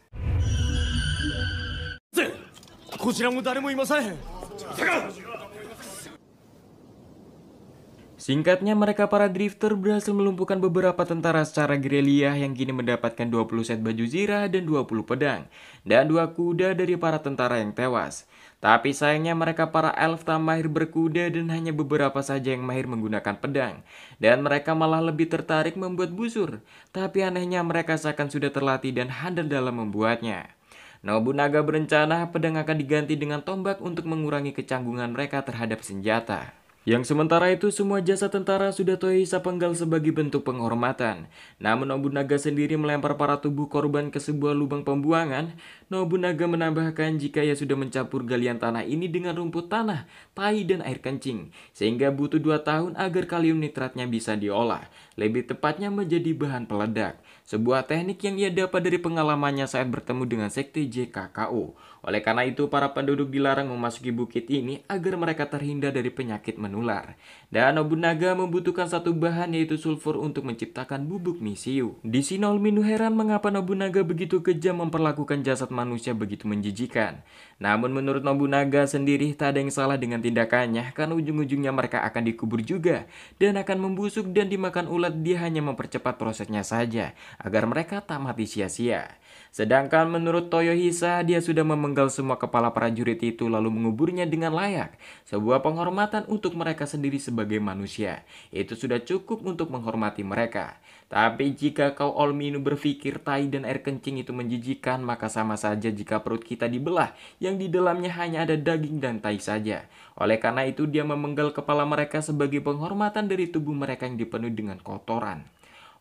Singkatnya, mereka para drifter berhasil melumpuhkan beberapa tentara secara gerilya yang kini mendapatkan 20 set baju zirah dan 20 pedang, dan 2 kuda dari para tentara yang tewas. Tapi sayangnya mereka para elf tak mahir berkuda dan hanya beberapa saja yang mahir menggunakan pedang. Dan mereka malah lebih tertarik membuat busur, tapi anehnya mereka seakan sudah terlatih dan handal dalam membuatnya. Nobunaga berencana pedang akan diganti dengan tombak untuk mengurangi kecanggungan mereka terhadap senjata. Yang sementara itu semua jasa tentara sudah Toyohisa penggal sebagai bentuk penghormatan. Namun Nobunaga sendiri melempar para tubuh korban ke sebuah lubang pembuangan. Nobunaga menambahkan jika ia sudah mencampur galian tanah ini dengan rumput tanah, tai dan air kencing. Sehingga butuh 2 tahun agar kalium nitratnya bisa diolah. Lebih tepatnya menjadi bahan peledak. Sebuah teknik yang ia dapat dari pengalamannya saat bertemu dengan sekte JKKO. Oleh karena itu para penduduk dilarang memasuki bukit ini agar mereka terhindar dari penyakit menular. Dan Nobunaga membutuhkan satu bahan yaitu sulfur untuk menciptakan bubuk misiu. Di sini Olminu heran mengapa Nobunaga begitu kejam memperlakukan jasad manusia begitu menjijikan. Namun menurut Nobunaga sendiri tak ada yang salah dengan tindakannya karena ujung-ujungnya mereka akan dikubur juga dan akan membusuk dan dimakan ulat. Dia hanya mempercepat prosesnya saja agar mereka tak mati sia-sia. Sedangkan menurut Toyohisa dia sudah memenggal semua kepala prajurit itu lalu menguburnya dengan layak. Sebuah penghormatan untuk mereka sendiri sebagai manusia. Itu sudah cukup untuk menghormati mereka. Tapi jika kau Olminu berpikir tai dan air kencing itu menjijikan, maka sama saja jika perut kita dibelah yang di dalamnya hanya ada daging dan tai saja. Oleh karena itu dia memenggal kepala mereka sebagai penghormatan dari tubuh mereka yang dipenuhi dengan kotoran.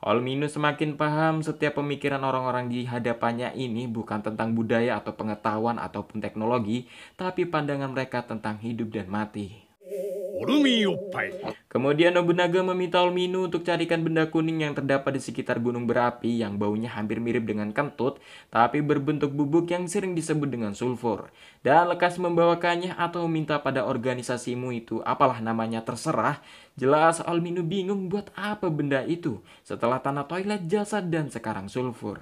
Olminu semakin paham setiap pemikiran orang-orang di hadapannya ini bukan tentang budaya atau pengetahuan ataupun teknologi, tapi pandangan mereka tentang hidup dan mati. Kemudian Nobunaga meminta Olminu untuk carikan benda kuning yang terdapat di sekitar gunung berapi yang baunya hampir mirip dengan kentut, tapi berbentuk bubuk yang sering disebut dengan sulfur. Dan lekas membawakannya atau meminta pada organisasimu itu, apalah namanya terserah. Jelas Olminu bingung buat apa benda itu, setelah tanah toilet, jasad, dan sekarang sulfur.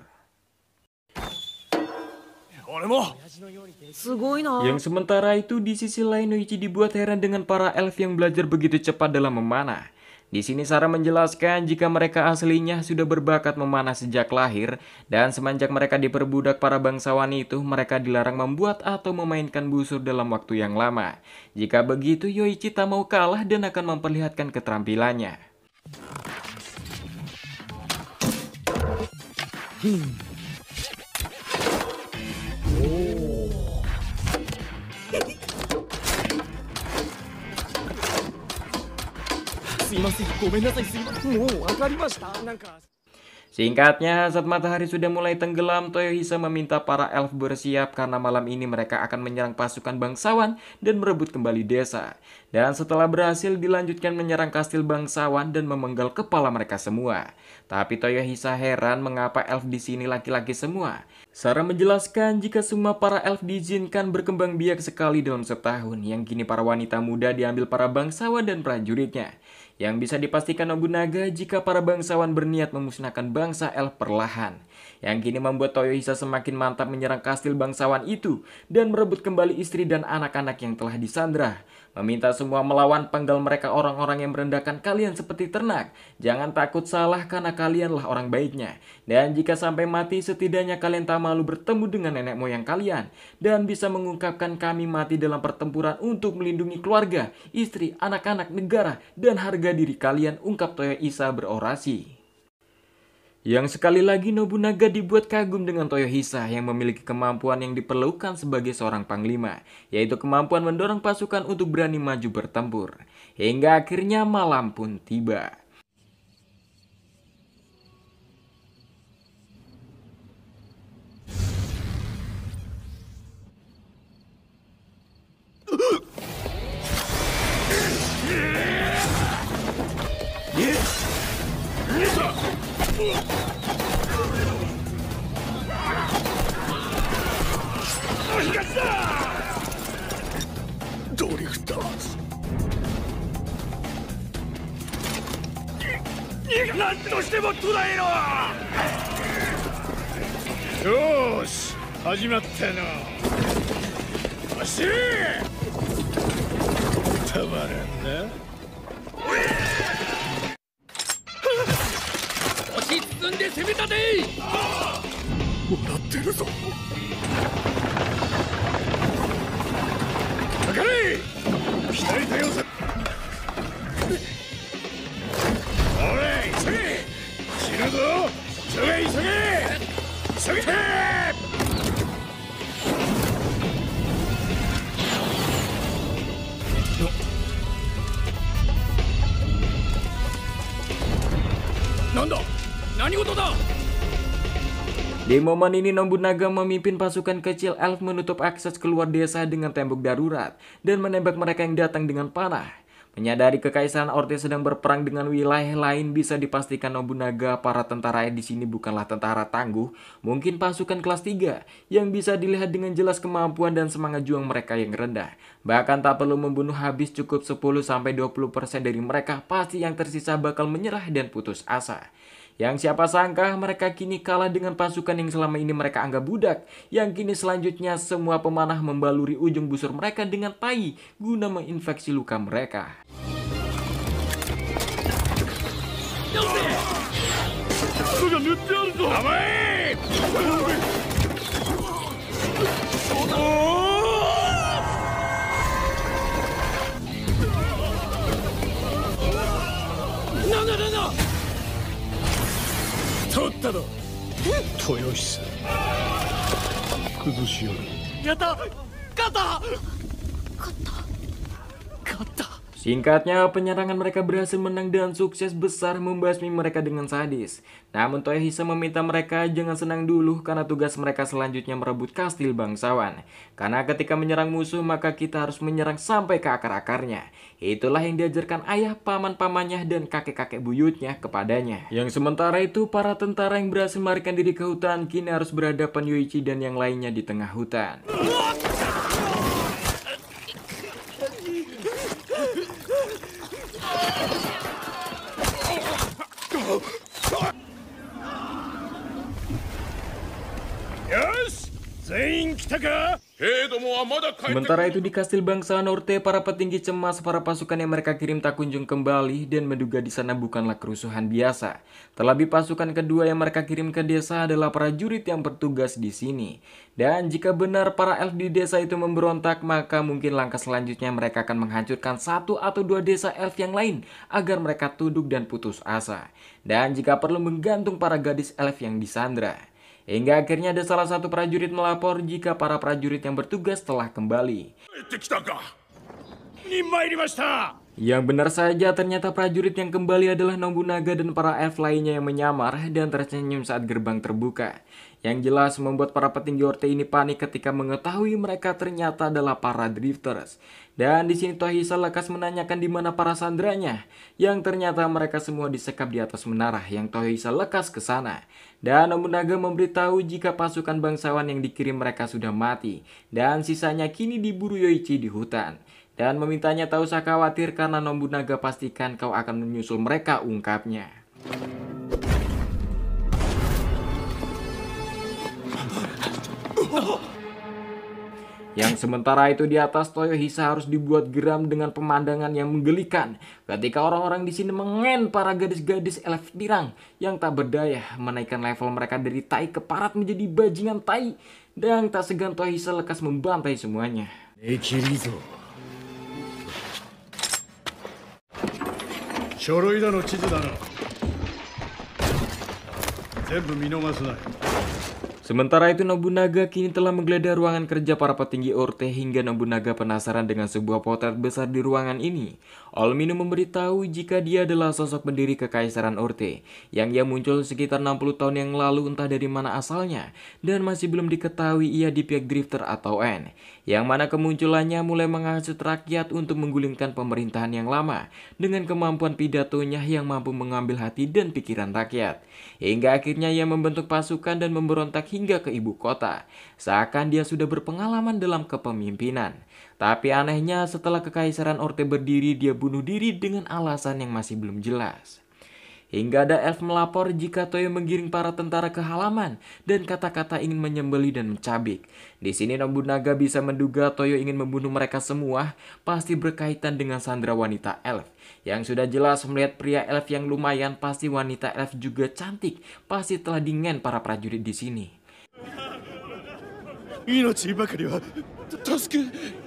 Yang sementara itu di sisi lain Noichi dibuat heran dengan para elf yang belajar begitu cepat dalam memanah. Di sini Sarah menjelaskan jika mereka aslinya sudah berbakat memanah sejak lahir dan semenjak mereka diperbudak para bangsawan itu mereka dilarang membuat atau memainkan busur dalam waktu yang lama. Jika begitu Yoichi tak mau kalah dan akan memperlihatkan keterampilannya. すいません、ごめんなさい、すいません。もうわかりました。なんか Singkatnya, saat matahari sudah mulai tenggelam, Toyohisa meminta para elf bersiap karena malam ini mereka akan menyerang pasukan bangsawan dan merebut kembali desa. Dan setelah berhasil dilanjutkan menyerang kastil bangsawan dan memenggal kepala mereka semua. Tapi Toyohisa heran mengapa elf di sini laki-laki semua. Sarah menjelaskan jika semua para elf diizinkan berkembang biak sekali dalam setahun, yang kini para wanita muda diambil para bangsawan dan prajuritnya. Yang bisa dipastikan Nobunaga jika para bangsawan berniat memusnahkan bangsa elf perlahan. Yang kini membuat Toyohisa semakin mantap menyerang kastil bangsawan itu dan merebut kembali istri dan anak-anak yang telah disandra. Meminta semua melawan, penggal mereka orang-orang yang merendahkan kalian seperti ternak. Jangan takut salah karena kalianlah orang baiknya. Dan jika sampai mati setidaknya kalian tak malu bertemu dengan nenek moyang kalian. Dan bisa mengungkapkan kami mati dalam pertempuran untuk melindungi keluarga, istri, anak-anak, negara, dan harga diri kalian, ungkap Toyohisa berorasi. Yang sekali lagi Nobunaga dibuat kagum dengan Toyohisa yang memiliki kemampuan yang diperlukan sebagai seorang panglima, yaitu kemampuan mendorong pasukan untuk berani maju bertempur. Hingga akhirnya malam pun tiba. Di momen ini Nobunaga memimpin pasukan kecil elf menutup akses keluar desa dengan tembok darurat dan menembak mereka yang datang dengan panah. Menyadari kekaisaran Orte sedang berperang dengan wilayah lain, bisa dipastikan Nobunaga para tentara di sini bukanlah tentara tangguh, mungkin pasukan kelas 3 yang bisa dilihat dengan jelas kemampuan dan semangat juang mereka yang rendah. Bahkan tak perlu membunuh habis, cukup 10-20% dari mereka pasti yang tersisa bakal menyerah dan putus asa. Yang siapa sangka mereka kini kalah dengan pasukan yang selama ini mereka anggap budak. Yang kini selanjutnya semua pemanah membaluri ujung busur mereka dengan tai guna menginfeksi luka mereka. Singkatnya, penyerangan mereka berhasil menang dan sukses besar membasmi mereka dengan sadis. Namun Toyohisa meminta mereka jangan senang dulu karena tugas mereka selanjutnya merebut kastil bangsawan. Karena ketika menyerang musuh maka kita harus menyerang sampai ke akar-akarnya. Itulah yang diajarkan ayah, paman-pamannya, dan kakek-kakek buyutnya kepadanya. Yang sementara itu para tentara yang berhasil melarikan diri ke hutan kini harus berhadapan Yoichi dan yang lainnya di tengah hutan. Sementara itu di kastil bangsa Norte, para petinggi cemas para pasukan yang mereka kirim tak kunjung kembali dan menduga di sana bukanlah kerusuhan biasa. Terlebih pasukan kedua yang mereka kirim ke desa adalah prajurit yang bertugas di sini. Dan jika benar para elf di desa itu memberontak, maka mungkin langkah selanjutnya mereka akan menghancurkan 1 atau 2 desa elf yang lain agar mereka tunduk dan putus asa. Dan jika perlu menggantung para gadis elf yang disandra. Hingga akhirnya ada salah satu prajurit melapor jika para prajurit yang bertugas telah kembali. Yang benar saja, ternyata prajurit yang kembali adalah Nobunaga dan para elf lainnya yang menyamar dan tersenyum saat gerbang terbuka. Yang jelas membuat para petinggi Orte ini panik ketika mengetahui mereka ternyata adalah para drifters. Dan di sini Tohisa lekas menanyakan di mana para sandranya, yang ternyata mereka semua disekap di atas menara. Yang Tohisa lekas ke sana. Dan Nobunaga memberitahu jika pasukan bangsawan yang dikirim mereka sudah mati, dan sisanya kini diburu Yoichi di hutan. Dan memintanya tak usah khawatir karena Nobunaga pastikan kau akan menyusul mereka, ungkapnya. Yang sementara itu di atas, Toyohisa harus dibuat geram dengan pemandangan yang menggelikan ketika orang-orang di sini mengen para gadis-gadis elf pirang yang tak berdaya menaikkan level mereka dari tai ke parat menjadi bajingan tai, dan tak segan Toyohisa lekas membantai semuanya. 書類だの地図だの全部見逃すな。 Sementara itu Nobunaga kini telah menggeledah ruangan kerja para petinggi Orte hingga Nobunaga penasaran dengan sebuah potret besar di ruangan ini. Olmino memberitahu jika dia adalah sosok pendiri Kekaisaran Orte yang ia muncul sekitar 60 tahun yang lalu, entah dari mana asalnya, dan masih belum diketahui ia di pihak Drifter atau N, yang mana kemunculannya mulai menghasut rakyat untuk menggulingkan pemerintahan yang lama dengan kemampuan pidatonya yang mampu mengambil hati dan pikiran rakyat. Hingga akhirnya ia membentuk pasukan dan memberontak hingga ke ibu kota, seakan dia sudah berpengalaman dalam kepemimpinan. Tapi anehnya setelah Kekaisaran Orte berdiri, dia bunuh diri dengan alasan yang masih belum jelas. Hingga ada elf melapor jika Toyo menggiring para tentara ke halaman dan kata-kata ingin menyembelih dan mencabik. Di sini Nobunaga bisa menduga Toyo ingin membunuh mereka semua, pasti berkaitan dengan sandera wanita elf. Yang sudah jelas melihat pria elf yang lumayan, pasti wanita elf juga cantik, pasti telah dingen para prajurit di sini.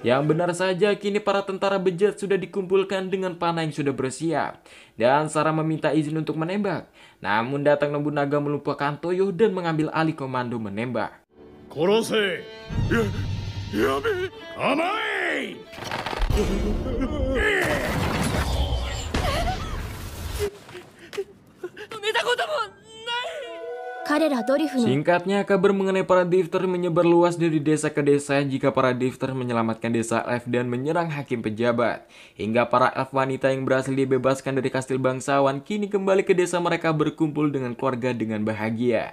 Yang benar saja, kini para tentara bejat sudah dikumpulkan dengan panah yang sudah bersiap, dan Sarah meminta izin untuk menembak. Namun datang Nobunaga melupakan Toyo dan mengambil alih komando menembak. Korose! Yabe! Amae! Singkatnya, kabar mengenai para drifter menyebar luas dari desa ke desa jika para drifter menyelamatkan desa elf dan menyerang hakim pejabat. Hingga para elf wanita yang berhasil dibebaskan dari kastil bangsawan kini kembali ke desa mereka berkumpul dengan keluarga dengan bahagia.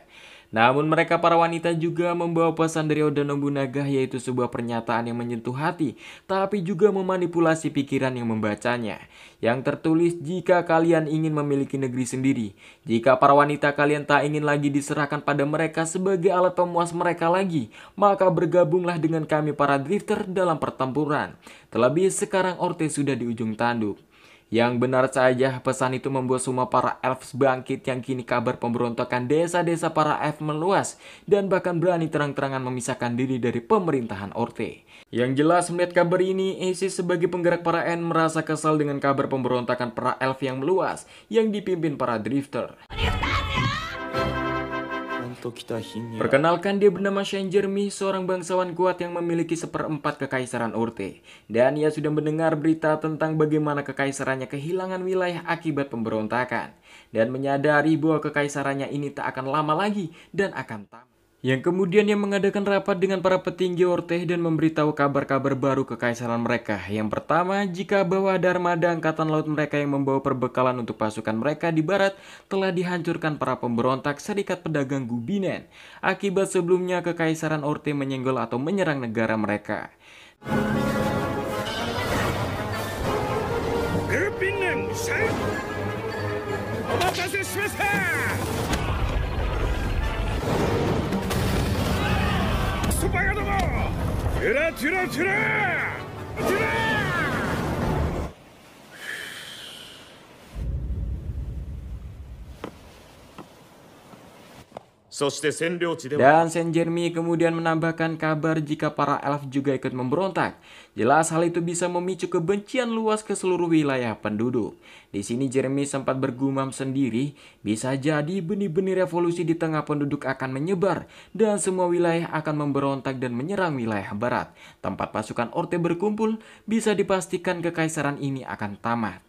Namun mereka para wanita juga membawa pesan dari Oda Nobunaga, yaitu sebuah pernyataan yang menyentuh hati, tapi juga memanipulasi pikiran yang membacanya. Yang tertulis, jika kalian ingin memiliki negeri sendiri, jika para wanita kalian tak ingin lagi diserahkan pada mereka sebagai alat pemuas mereka lagi, maka bergabunglah dengan kami para drifter dalam pertempuran. Terlebih sekarang Orte sudah di ujung tanduk. Yang benar saja, pesan itu membuat semua para elf bangkit, yang kini kabar pemberontakan desa-desa para elf meluas dan bahkan berani terang-terangan memisahkan diri dari pemerintahan Orte. Yang jelas melihat kabar ini, Ace sebagai penggerak para N merasa kesal dengan kabar pemberontakan para elf yang meluas yang dipimpin para drifter. Perkenalkan, dia bernama Shen Jeremy, seorang bangsawan kuat yang memiliki 1/4 Kekaisaran Orte. Dan ia sudah mendengar berita tentang bagaimana kekaisarannya kehilangan wilayah akibat pemberontakan. Dan menyadari bahwa kekaisarannya ini tak akan lama lagi dan akan tamat. Yang kemudian ia mengadakan rapat dengan para petinggi Orte dan memberitahu kabar-kabar baru kekaisaran mereka. Yang pertama, jika bahwa ada armada angkatan laut mereka yang membawa perbekalan untuk pasukan mereka di barat telah dihancurkan para pemberontak Serikat Pedagang Gubinen, akibat sebelumnya kekaisaran Orte menyenggol atau menyerang negara mereka. そして占領地では Dan Saint Jeremy kemudian menambahkan kabar jika para elf juga ikut memberontak. Jelas hal itu bisa memicu kebencian luas ke seluruh wilayah penduduk. Di sini Jeremy sempat bergumam sendiri, bisa jadi benih-benih revolusi di tengah penduduk akan menyebar dan semua wilayah akan memberontak dan menyerang wilayah barat. Tempat pasukan Orte berkumpul, bisa dipastikan kekaisaran ini akan tamat.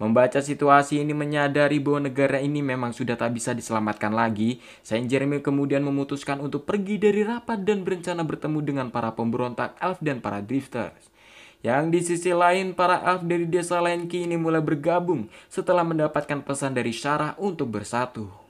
Membaca situasi ini menyadari bahwa negara ini memang sudah tak bisa diselamatkan lagi. Saint Jeremy kemudian memutuskan untuk pergi dari rapat dan berencana bertemu dengan para pemberontak elf dan para drifters. Yang di sisi lain, para elf dari desa Lenki ini mulai bergabung setelah mendapatkan pesan dari Shara untuk bersatu.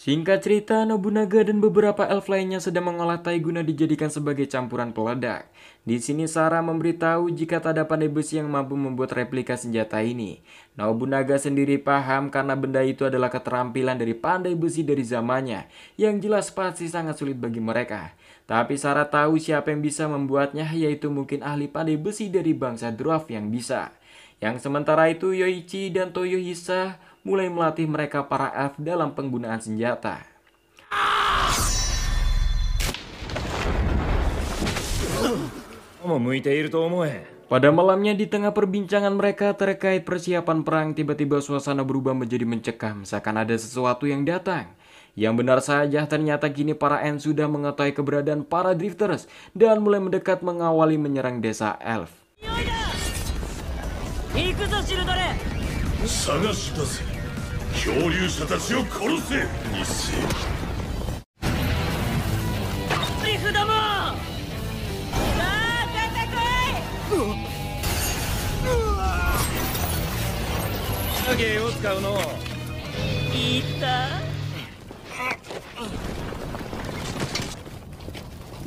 Singkat cerita, Nobunaga dan beberapa elf lainnya sedang mengolah tai guna dijadikan sebagai campuran peledak. Di sini Shara memberitahu jika tak ada pandai besi yang mampu membuat replika senjata ini. Nobunaga sendiri paham karena benda itu adalah keterampilan dari pandai besi dari zamannya, yang jelas pasti sangat sulit bagi mereka. Tapi Shara tahu siapa yang bisa membuatnya, yaitu mungkin ahli pandai besi dari bangsa dwarf yang bisa. Yang sementara itu Yoichi dan Toyohisa mulai melatih mereka para elf dalam penggunaan senjata. Pada malamnya di tengah perbincangan mereka terkait persiapan perang, tiba-tiba suasana berubah menjadi mencekam, seakan ada sesuatu yang datang. Yang benar saja, ternyata kini para Ents sudah mengetahui keberadaan para drifters dan mulai mendekat mengawali menyerang desa elf. 探し出せ漂流者たちを殺せ日清リフども、さあ出てこい。影を使うのいった。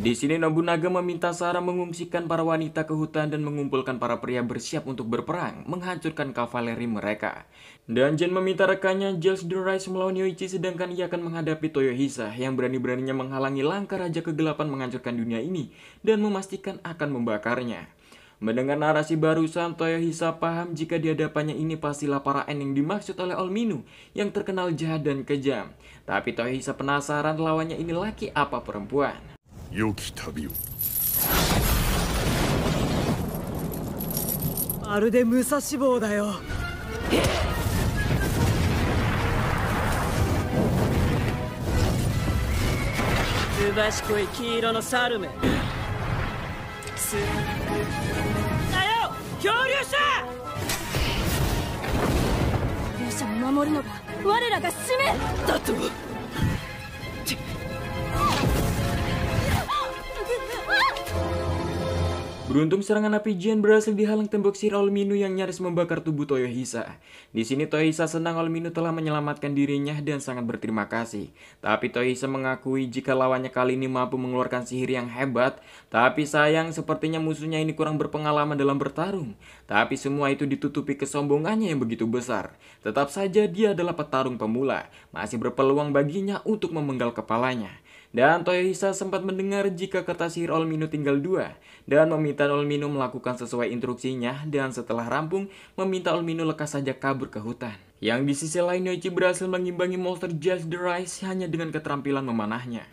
Di sini Nobunaga meminta Shara mengungsikan para wanita ke hutan dan mengumpulkan para pria bersiap untuk berperang, menghancurkan kavaleri mereka. Dan Jen meminta rekannya Giles the Rise melawan Yoichi, sedangkan ia akan menghadapi Toyohisa yang berani-beraninya menghalangi langkah Raja Kegelapan menghancurkan dunia ini dan memastikan akan membakarnya. Mendengar narasi barusan, Toyohisa paham jika di hadapannya ini pastilah para Ents yang dimaksud oleh Olminu yang terkenal jahat dan kejam. Tapi Toyohisa penasaran lawannya ini laki apa perempuan. 良き旅をまるで武蔵坊だよすばしこい黄色の猿め。す。だよ、漂流者。勇者を守るのが我らが使命だと。 Beruntung serangan api Jian berhasil dihalang tembok sihir Olminu yang nyaris membakar tubuh Toyohisa. Di sini Toyohisa senang Olminu telah menyelamatkan dirinya dan sangat berterima kasih. Tapi Toyohisa mengakui jika lawannya kali ini mampu mengeluarkan sihir yang hebat. Tapi sayang sepertinya musuhnya ini kurang berpengalaman dalam bertarung. Tapi semua itu ditutupi kesombongannya yang begitu besar. Tetap saja dia adalah petarung pemula. Masih berpeluang baginya untuk memenggal kepalanya. Dan Toyohisa sempat mendengar jika kata sihir Olminu tinggal 2 dan meminta Olminu melakukan sesuai instruksinya, dan setelah rampung meminta Olminu lekas saja kabur ke hutan. Yang di sisi lain Yoichi berhasil mengimbangi monster Giles the Rise hanya dengan keterampilan memanahnya.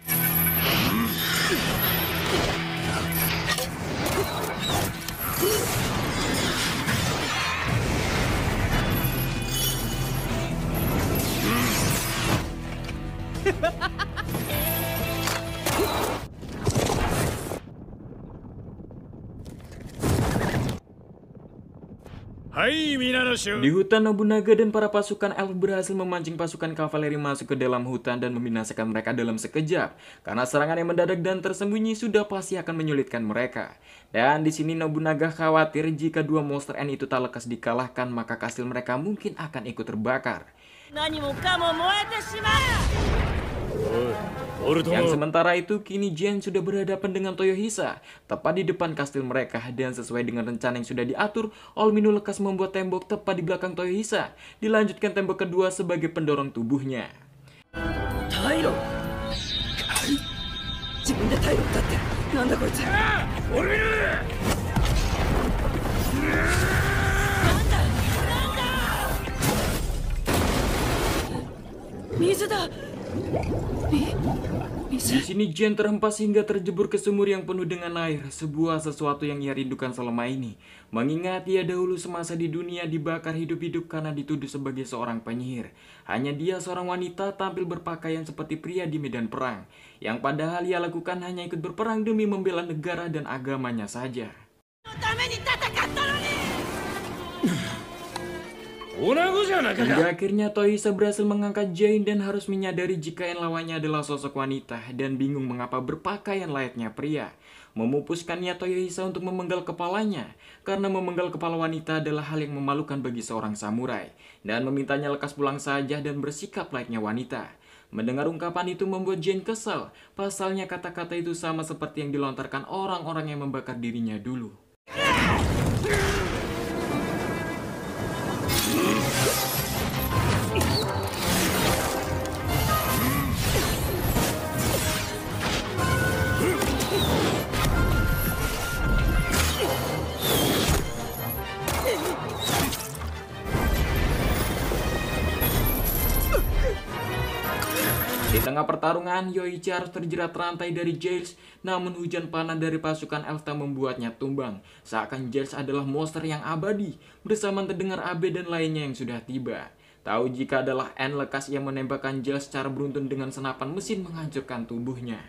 Di hutan, Nobunaga dan para pasukan elf berhasil memancing pasukan kavaleri masuk ke dalam hutan dan membinasakan mereka dalam sekejap. Karena serangan yang mendadak dan tersembunyi sudah pasti akan menyulitkan mereka. Dan di sini Nobunaga khawatir jika dua monster Ents itu tak lekas dikalahkan, maka kastil mereka mungkin akan ikut terbakar. Yang sementara itu kini Jian sudah berhadapan dengan Toyohisa tepat di depan kastil mereka, dan sesuai dengan rencana yang sudah diatur, Olminu lekas membuat tembok tepat di belakang Toyohisa. Dilanjutkan tembok kedua sebagai pendorong tubuhnya. Tairo. 水だ。 Di sini Jen terhempas hingga terjebur ke sumur yang penuh dengan air, sebuah sesuatu yang ia rindukan selama ini. Mengingat ia dahulu semasa di dunia dibakar hidup-hidup karena dituduh sebagai seorang penyihir. Hanya dia seorang wanita tampil berpakaian seperti pria di medan perang, yang padahal ia lakukan hanya ikut berperang demi membela negara dan agamanya saja. Hingga akhirnya Tohisa berhasil mengangkat Jane dan harus menyadari jika lawannya adalah sosok wanita dan bingung mengapa berpakaian layaknya pria. Memupuskan niat Tohisa untuk memenggal kepalanya karena memenggal kepala wanita adalah hal yang memalukan bagi seorang samurai dan memintanya lekas pulang saja dan bersikap layaknya wanita. Mendengar ungkapan itu membuat Jane kesal. Pasalnya kata-kata itu sama seperti yang dilontarkan orang-orang yang membakar dirinya dulu. Di tengah pertarungan, Yoichi harus terjerat rantai dari Giles, namun hujan panah dari pasukan Elfta membuatnya tumbang. Seakan Giles adalah monster yang abadi, bersama terdengar Abe dan lainnya yang sudah tiba. Tahu jika adalah N lekas ia menembakkan Giles secara beruntun dengan senapan mesin menghancurkan tubuhnya.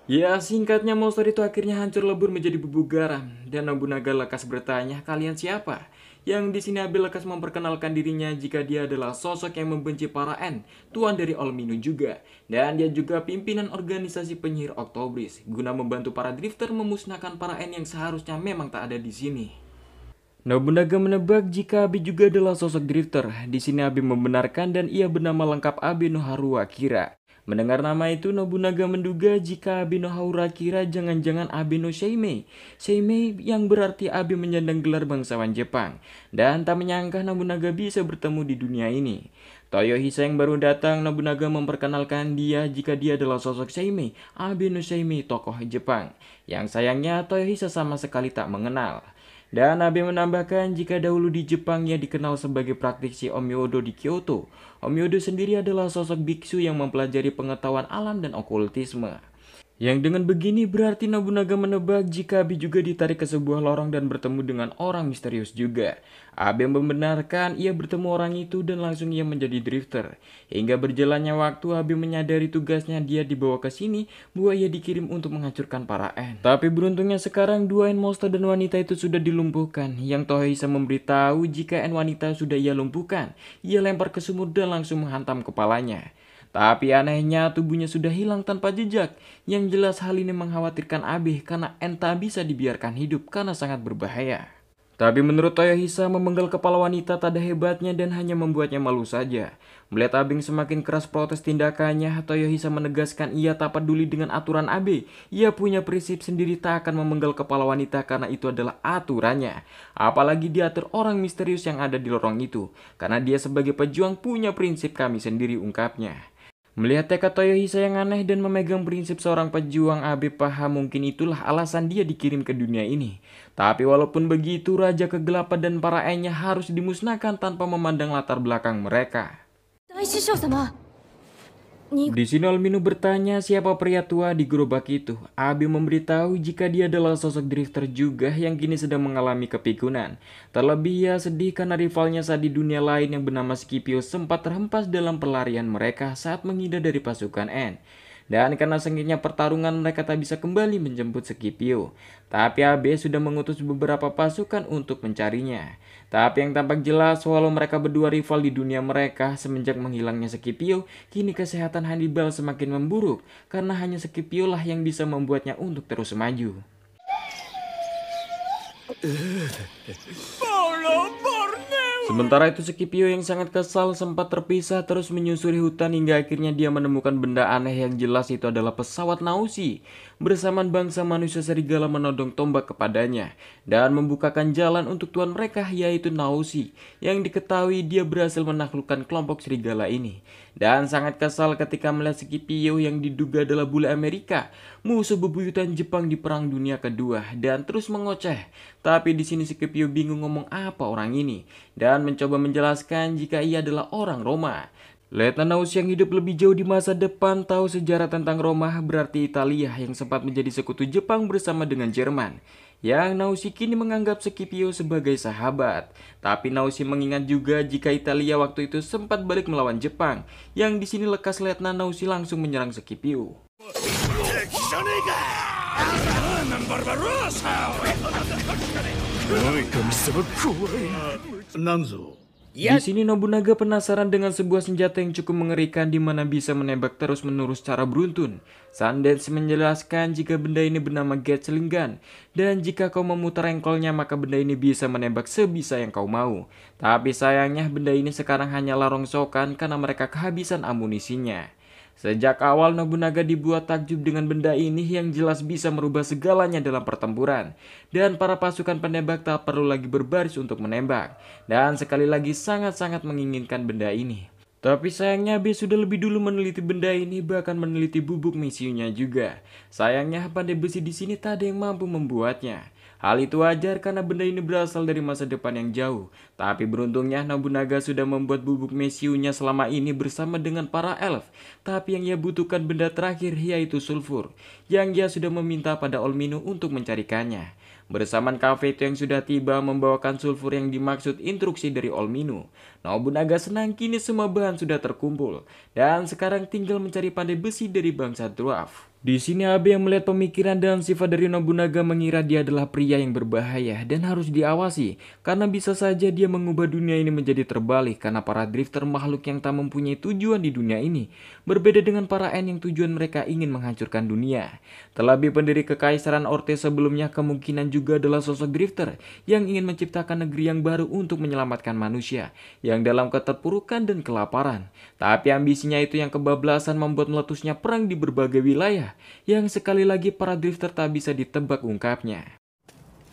Ya, singkatnya monster itu akhirnya hancur lebur menjadi bubuk garam. Dan Nobunaga lekas bertanya, kalian siapa? Yang di sini Abe lekas memperkenalkan dirinya jika dia adalah sosok yang membenci para N, tuan dari All Minu juga. Dan dia juga pimpinan organisasi penyihir Octobris, guna membantu para drifter memusnahkan para N yang seharusnya memang tak ada di sini. Nobunaga menebak jika Abe juga adalah sosok drifter. Di sini Abe membenarkan dan ia bernama lengkap Abe no Haru Akira. Mendengar nama itu, Nobunaga menduga jika Abe no Haru Akira jangan-jangan Abe no Seimei. Seimei yang berarti Abe menyandang gelar bangsawan Jepang. Dan tak menyangka Nobunaga bisa bertemu di dunia ini. Toyohisa yang baru datang, Nobunaga memperkenalkan dia jika dia adalah sosok Seimei, Abe no Seimei, tokoh Jepang. Yang sayangnya Toyohisa sama sekali tak mengenal. Dan Abe menambahkan jika dahulu di Jepang ia dikenal sebagai praktisi Omyodo di Kyoto. Omyodo sendiri adalah sosok biksu yang mempelajari pengetahuan alam dan okultisme. Yang dengan begini berarti Nobunaga menebak jika Abe juga ditarik ke sebuah lorong dan bertemu dengan orang misterius juga. Abe membenarkan ia bertemu orang itu dan langsung ia menjadi drifter. Hingga berjalannya waktu Abe menyadari tugasnya dia dibawa ke sini bahwa ia dikirim untuk menghancurkan para N. Tapi beruntungnya sekarang dua N monster dan wanita itu sudah dilumpuhkan. Yang Tohisa memberitahu jika N wanita sudah ia lumpuhkan. Ia lempar ke sumur dan langsung menghantam kepalanya. Tapi anehnya tubuhnya sudah hilang tanpa jejak. Yang jelas hal ini mengkhawatirkan Abe karena N tak bisa dibiarkan hidup karena sangat berbahaya. Tapi menurut Toyohisa memenggal kepala wanita tak ada hebatnya dan hanya membuatnya malu saja. Melihat Abe semakin keras protes tindakannya, Toyohisa menegaskan ia tak peduli dengan aturan Abe. Ia punya prinsip sendiri tak akan memenggal kepala wanita karena itu adalah aturannya. Apalagi diatur orang misterius yang ada di lorong itu. Karena dia sebagai pejuang punya prinsip kami sendiri, ungkapnya. Melihat tekad Toyohisa yang aneh dan memegang prinsip seorang pejuang, Abe paham mungkin itulah alasan dia dikirim ke dunia ini. Tapi walaupun begitu, Raja Kegelapan dan para N-nya harus dimusnahkan tanpa memandang latar belakang mereka. Di sini All Minu bertanya siapa pria tua di gerobak itu. Abe memberitahu jika dia adalah sosok drifter juga yang kini sedang mengalami kepikunan. Terlebih ia sedih karena rivalnya saat di dunia lain yang bernama Scipio sempat terhempas dalam pelarian mereka saat menghindar dari pasukan N. Dan karena sengitnya pertarungan mereka tak bisa kembali menjemput Scipio. Tapi Abe sudah mengutus beberapa pasukan untuk mencarinya. Tapi yang tampak jelas walau mereka berdua rival di dunia mereka semenjak menghilangnya Scipio, kini kesehatan Hannibal semakin memburuk karena hanya Scipio lah yang bisa membuatnya untuk terus maju. Sementara itu Scipio yang sangat kesal sempat terpisah terus menyusuri hutan hingga akhirnya dia menemukan benda aneh yang jelas itu adalah pesawat Nausea. Bersamaan bangsa manusia serigala menodong tombak kepadanya dan membukakan jalan untuk tuan mereka yaitu Nausea yang diketahui dia berhasil menaklukkan kelompok serigala ini. Dan sangat kesal ketika melihat Scipio yang diduga adalah bule Amerika, musuh bebuyutan Jepang di Perang Dunia Kedua, dan terus mengoceh. Tapi di sini Scipio bingung ngomong apa orang ini dan mencoba menjelaskan jika ia adalah orang Roma. Letnan Nausea yang hidup lebih jauh di masa depan tahu sejarah tentang Roma, berarti Italia yang sempat menjadi sekutu Jepang bersama dengan Jerman. Yang Nausea kini menganggap Scipio sebagai sahabat. Tapi Nausea mengingat juga jika Italia waktu itu sempat balik melawan Jepang. Yang di sini lekas Letnan Nausea langsung menyerang Scipio. なんぞ Di sini Nobunaga penasaran dengan sebuah senjata yang cukup mengerikan di mana bisa menembak terus-menerus secara beruntun. Sundance menjelaskan jika benda ini bernama Gatling Gun, dan jika kau memutar engkolnya maka benda ini bisa menembak sebisa yang kau mau. Tapi sayangnya benda ini sekarang hanyalah rongsokan karena mereka kehabisan amunisinya. Sejak awal Nobunaga dibuat takjub dengan benda ini yang jelas bisa merubah segalanya dalam pertempuran. Dan para pasukan penembak tak perlu lagi berbaris untuk menembak. Dan sekali lagi sangat-sangat menginginkan benda ini. Tapi sayangnya B sudah lebih dulu meneliti benda ini, bahkan meneliti bubuk mesiunya juga. Sayangnya pandai besi di sini tak ada yang mampu membuatnya. Hal itu wajar karena benda ini berasal dari masa depan yang jauh. Tapi beruntungnya Nobunaga sudah membuat bubuk mesiunya selama ini bersama dengan para elf. Tapi yang ia butuhkan benda terakhir yaitu sulfur, yang ia sudah meminta pada Olminu untuk mencarikannya. Bersamaan Kafeito yang sudah tiba membawakan sulfur yang dimaksud instruksi dari Olminu. Nobunaga senang kini semua bahan sudah terkumpul. Dan sekarang tinggal mencari pandai besi dari bangsa dwarf. Di sini Abe yang melihat pemikiran dan sifat dari Nobunaga mengira dia adalah pria yang berbahaya dan harus diawasi. Karena bisa saja dia mengubah dunia ini menjadi terbalik karena para drifter makhluk yang tak mempunyai tujuan di dunia ini. Berbeda dengan para N yang tujuan mereka ingin menghancurkan dunia. Terlebih pendiri Kekaisaran Orte sebelumnya kemungkinan juga adalah sosok drifter yang ingin menciptakan negeri yang baru untuk menyelamatkan manusia yang dalam keterpurukan dan kelaparan. Tapi ambisinya itu yang kebablasan membuat meletusnya perang di berbagai wilayah. Yang sekali lagi para drifter tak bisa ditebak ungkapnya.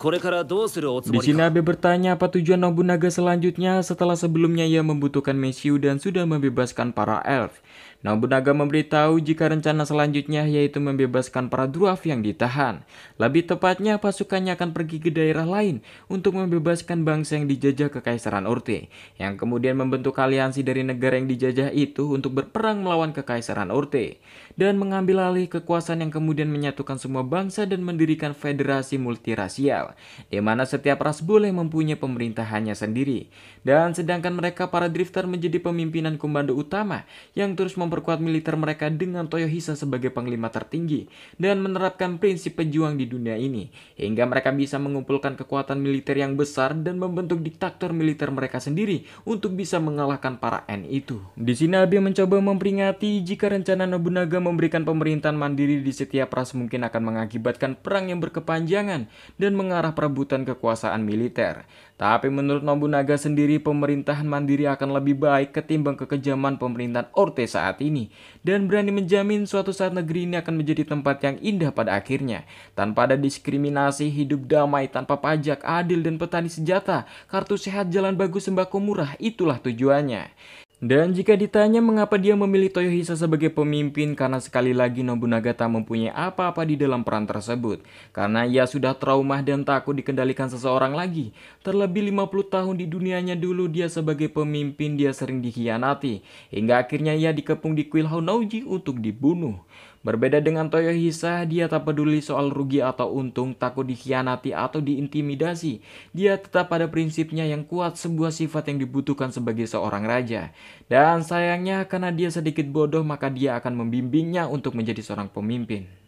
Di sini Abe bertanya apa tujuan Nobunaga selanjutnya setelah sebelumnya ia membutuhkan Mesiu dan sudah membebaskan para elf. Nobunaga memberitahu jika rencana selanjutnya yaitu membebaskan para dwarf yang ditahan. Lebih tepatnya pasukannya akan pergi ke daerah lain untuk membebaskan bangsa yang dijajah Kekaisaran Orte, yang kemudian membentuk aliansi dari negara yang dijajah itu untuk berperang melawan Kekaisaran Orte dan mengambil alih kekuasaan yang kemudian menyatukan semua bangsa dan mendirikan federasi multirasial, di mana setiap ras boleh mempunyai pemerintahannya sendiri. Dan sedangkan mereka para drifter menjadi pemimpinan komando utama yang terus memperkuat militer mereka dengan Toyohisa sebagai panglima tertinggi dan menerapkan prinsip pejuang di dunia ini hingga mereka bisa mengumpulkan kekuatan militer yang besar dan membentuk diktator militer mereka sendiri untuk bisa mengalahkan para N itu. Di sini Abe mencoba memperingati jika rencana Nobunaga memberikan pemerintahan mandiri di setiap ras mungkin akan mengakibatkan perang yang berkepanjangan dan mengarah perebutan kekuasaan militer. Tapi menurut Nobunaga sendiri pemerintahan mandiri akan lebih baik ketimbang kekejaman pemerintahan Orte saat ini dan berani menjamin suatu saat negeri ini akan menjadi tempat yang indah pada akhirnya tanpa ada diskriminasi, hidup damai tanpa pajak, adil dan petani senjata, kartu sehat, jalan bagus, sembako murah, itulah tujuannya. Dan jika ditanya mengapa dia memilih Toyohisa sebagai pemimpin, karena sekali lagi Nobunaga tak mempunyai apa-apa di dalam peran tersebut. Karena ia sudah trauma dan takut dikendalikan seseorang lagi. Terlebih 50 tahun di dunianya dulu dia sebagai pemimpin dia sering dikhianati. Hingga akhirnya ia dikepung di kuil Honnouji untuk dibunuh. Berbeda dengan Toyohisa, dia tak peduli soal rugi atau untung, takut dikhianati atau diintimidasi. Dia tetap pada prinsipnya yang kuat, sebuah sifat yang dibutuhkan sebagai seorang raja. Dan sayangnya karena dia sedikit bodoh, maka dia akan membimbingnya untuk menjadi seorang pemimpin.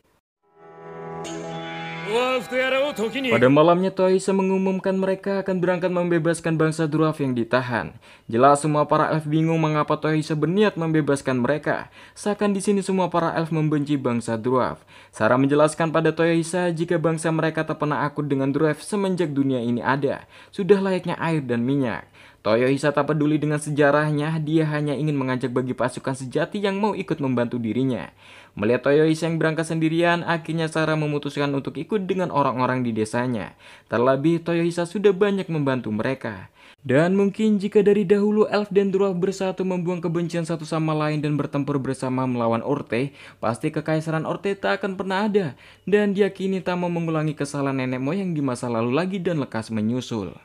Pada malamnya Toyohisa mengumumkan mereka akan berangkat membebaskan bangsa dwarf yang ditahan. Jelas semua para elf bingung mengapa Toyohisa berniat membebaskan mereka. Seakan di sini semua para elf membenci bangsa dwarf. Sarah menjelaskan pada Toyohisa jika bangsa mereka tak pernah akut dengan dwarf semenjak dunia ini ada. Sudah layaknya air dan minyak. Toyohisa tak peduli dengan sejarahnya, dia hanya ingin mengajak bagi pasukan sejati yang mau ikut membantu dirinya. Melihat Toyohisa yang berangkat sendirian, akhirnya Sarah memutuskan untuk ikut dengan orang-orang di desanya. Terlebih Toyohisa sudah banyak membantu mereka. Dan mungkin jika dari dahulu elf dan dwarf bersatu membuang kebencian satu sama lain dan bertempur bersama melawan Orte, pasti kekaisaran Orte tak akan pernah ada. Dan diyakini tak mau mengulangi kesalahan nenek moyang di masa lalu lagi dan lekas menyusul.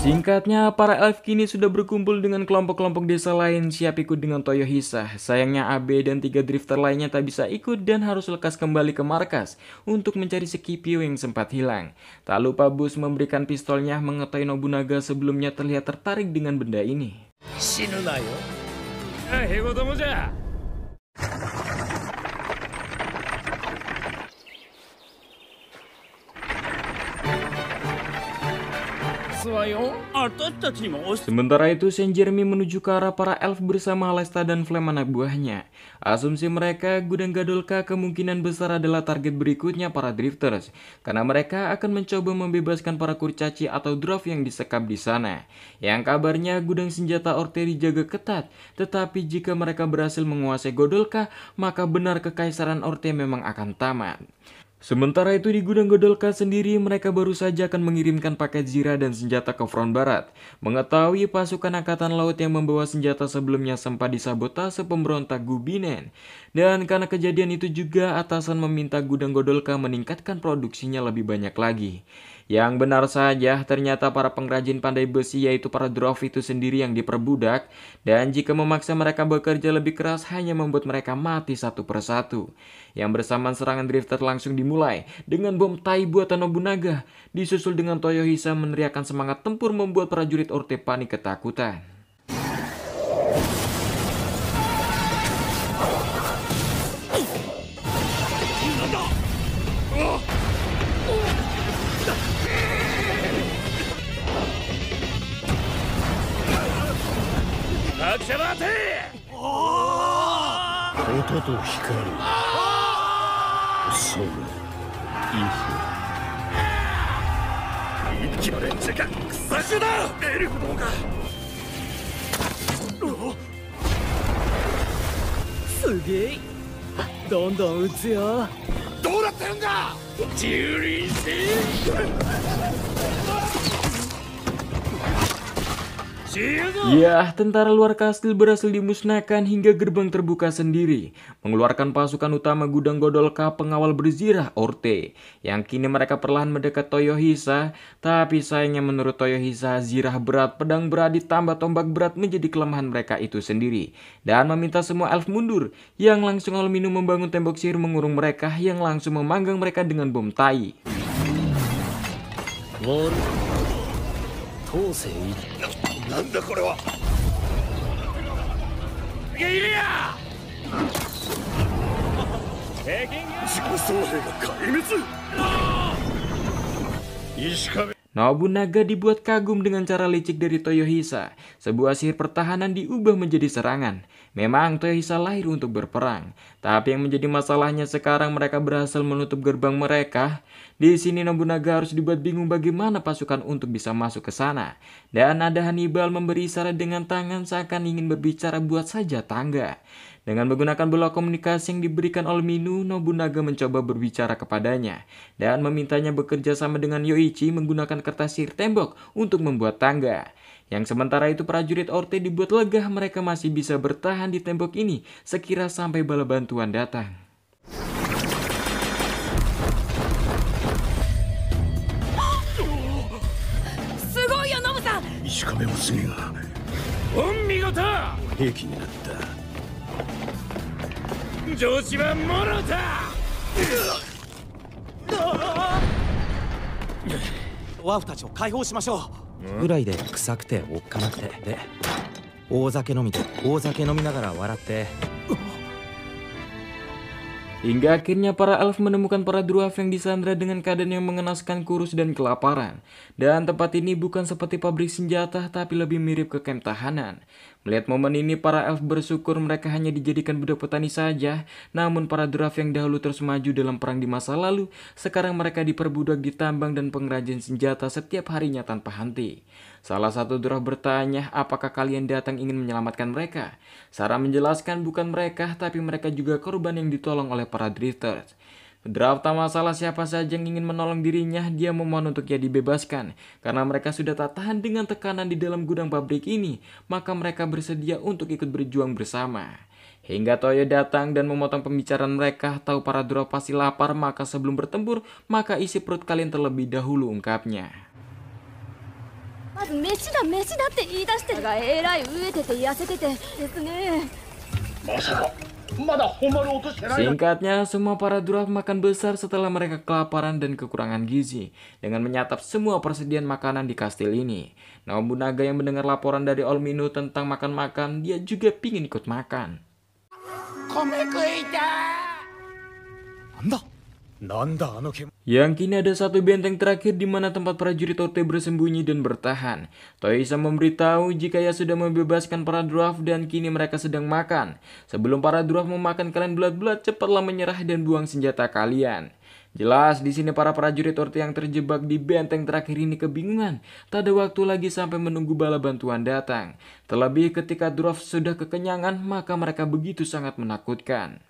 Singkatnya, para elf kini sudah berkumpul dengan kelompok-kelompok desa lain siap ikut dengan Toyohisa. Sayangnya Abe dan 3 drifter lainnya tak bisa ikut dan harus lekas kembali ke markas untuk mencari Scipio yang sempat hilang. Tak lupa Bus memberikan pistolnya mengetahui Nobunaga sebelumnya terlihat tertarik dengan benda ini. Sementara itu, Saint Jeremy menuju ke arah para elf bersama Alesta dan Flem anak buahnya. Asumsi mereka, Gudang Gadolka kemungkinan besar adalah target berikutnya para drifters, karena mereka akan mencoba membebaskan para kurcaci atau dwarf yang disekap di sana. Yang kabarnya gudang senjata Orte dijaga ketat, tetapi jika mereka berhasil menguasai Godolka, maka benar kekaisaran Orte memang akan tamat. Sementara itu di gudang Godolka sendiri, mereka baru saja akan mengirimkan paket zirah dan senjata ke front barat. Mengetahui pasukan angkatan laut yang membawa senjata sebelumnya sempat disabotase pemberontak Gubinen. Dan karena kejadian itu juga atasan meminta gudang Godolka meningkatkan produksinya lebih banyak lagi. Yang benar saja, ternyata para pengrajin pandai besi yaitu para dwarf itu sendiri yang diperbudak. Dan jika memaksa mereka bekerja lebih keras hanya membuat mereka mati satu persatu. Yang bersamaan serangan drifter langsung dimulai dengan bom tai buatan Nobunaga. Disusul dengan Toyohisa meneriakkan semangat tempur membuat prajurit Orte panik ketakutan. Ya, tentara luar kastil berhasil dimusnahkan hingga gerbang terbuka sendiri, mengeluarkan pasukan utama gudang Godolka pengawal berzirah Orte, yang kini mereka perlahan mendekat Toyohisa. Tapi sayangnya menurut Toyohisa, zirah berat, pedang berat ditambah tombak berat menjadi kelemahan mereka itu sendiri, dan meminta semua elf mundur, yang langsung aluminium membangun tembok sihir mengurung mereka, yang langsung memanggang mereka dengan bom tai. Nobunaga dibuat kagum dengan cara licik dari Toyohisa. Sebuah sihir pertahanan diubah menjadi serangan. Memang Toyohisa lahir untuk berperang, tapi yang menjadi masalahnya sekarang mereka berhasil menutup gerbang mereka. Di sini Nobunaga harus dibuat bingung bagaimana pasukan untuk bisa masuk ke sana. Dan ada Hannibal memberi isyarat dengan tangan seakan ingin berbicara buat saja tangga. Dengan menggunakan bola komunikasi yang diberikan oleh Minu, Nobunaga mencoba berbicara kepadanya dan memintanya bekerja sama dengan Yoichi menggunakan kertas sihir tembok untuk membuat tangga. Yang sementara itu prajurit Orte dibuat lega mereka masih bisa bertahan di tembok ini sekira sampai bala bantuan datang. Hingga akhirnya para elf menemukan para dwarf yang disandra dengan keadaan yang mengenaskan, kurus dan kelaparan. Dan tempat ini bukan seperti pabrik senjata tapi lebih mirip ke kamp tahanan. Melihat momen ini, para elf bersyukur mereka hanya dijadikan budak petani saja. Namun para dwarf yang dahulu terus maju dalam perang di masa lalu, sekarang mereka diperbudak di tambang dan pengrajin senjata setiap harinya tanpa henti. Salah satu dwarf bertanya, apakah kalian datang ingin menyelamatkan mereka? Sarah menjelaskan bukan mereka, tapi mereka juga korban yang ditolong oleh para drifters. Dwarf tak masalah siapa saja yang ingin menolong dirinya, dia memohon untuk ia dibebaskan. Karena mereka sudah tak tahan dengan tekanan di dalam gudang pabrik ini, maka mereka bersedia untuk ikut berjuang bersama. Hingga Toyo datang dan memotong pembicaraan mereka. Tahu para dwarf pasti lapar, maka sebelum bertempur, maka isi perut kalian terlebih dahulu, ungkapnya. まず飯だって言い出してるがえらい飢えてて痩せててですね。まさかまだ本丸落としてないの？ Singkatnya, semua para dwarf makan besar setelah mereka kelaparan dan kekurangan gizi, dengan menyantap semua persediaan makanan di kastil ini. Namun Naga yang mendengar laporan dari Olminu tentang makan-makan, dia juga pingin ikut makan. Yang kini ada satu benteng terakhir di mana tempat prajurit Orte bersembunyi dan bertahan. Toisa memberitahu jika ia sudah membebaskan para dwarf dan kini mereka sedang makan. Sebelum para dwarf memakan kalian bulat-bulat, cepatlah menyerah dan buang senjata kalian. Jelas di sini para prajurit Orte yang terjebak di benteng terakhir ini kebingungan. Tak ada waktu lagi sampai menunggu bala bantuan datang. Terlebih ketika dwarf sudah kekenyangan, maka mereka begitu sangat menakutkan.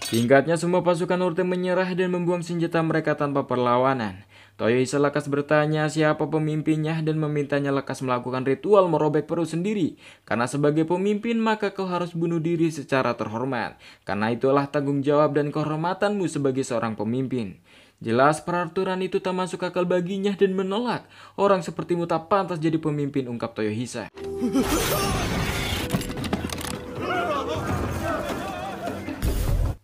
Singkatnya, semua pasukan Orte menyerah dan membuang senjata mereka tanpa perlawanan. Toyohisa lekas bertanya siapa pemimpinnya dan memintanya lekas melakukan ritual merobek perut sendiri. Karena sebagai pemimpin maka kau harus bunuh diri secara terhormat. Karena itulah tanggung jawab dan kehormatanmu sebagai seorang pemimpin. Jelas peraturan itu tak masuk akal baginya dan menolak. Orang sepertimu tak pantas jadi pemimpin, ungkap Toyohisa.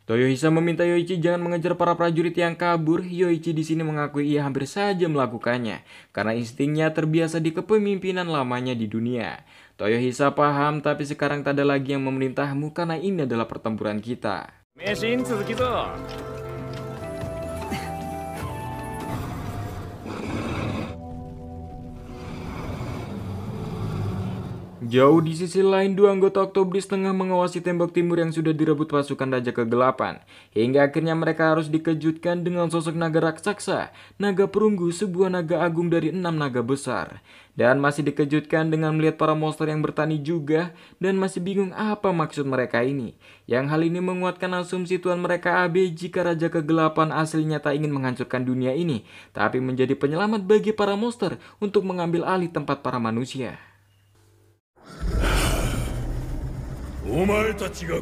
Toyohisa meminta Yoichi jangan mengejar para prajurit yang kabur. Yoichi di sini mengakui ia hampir saja melakukannya karena instingnya terbiasa di kepemimpinan lamanya di dunia. Toyohisa paham, tapi sekarang tak ada lagi yang memerintahmu karena ini adalah pertempuran kita. Jauh di sisi lain, dua anggota Octobris tengah mengawasi tembok timur yang sudah direbut pasukan Raja Kegelapan. Hingga akhirnya mereka harus dikejutkan dengan sosok naga raksasa, naga perunggu, sebuah naga agung dari 6 naga besar. Dan masih dikejutkan dengan melihat para monster yang bertani juga, dan masih bingung apa maksud mereka ini. Yang hal ini menguatkan asumsi tuan mereka AB jika Raja Kegelapan aslinya tak ingin menghancurkan dunia ini, tapi menjadi penyelamat bagi para monster untuk mengambil alih tempat para manusia.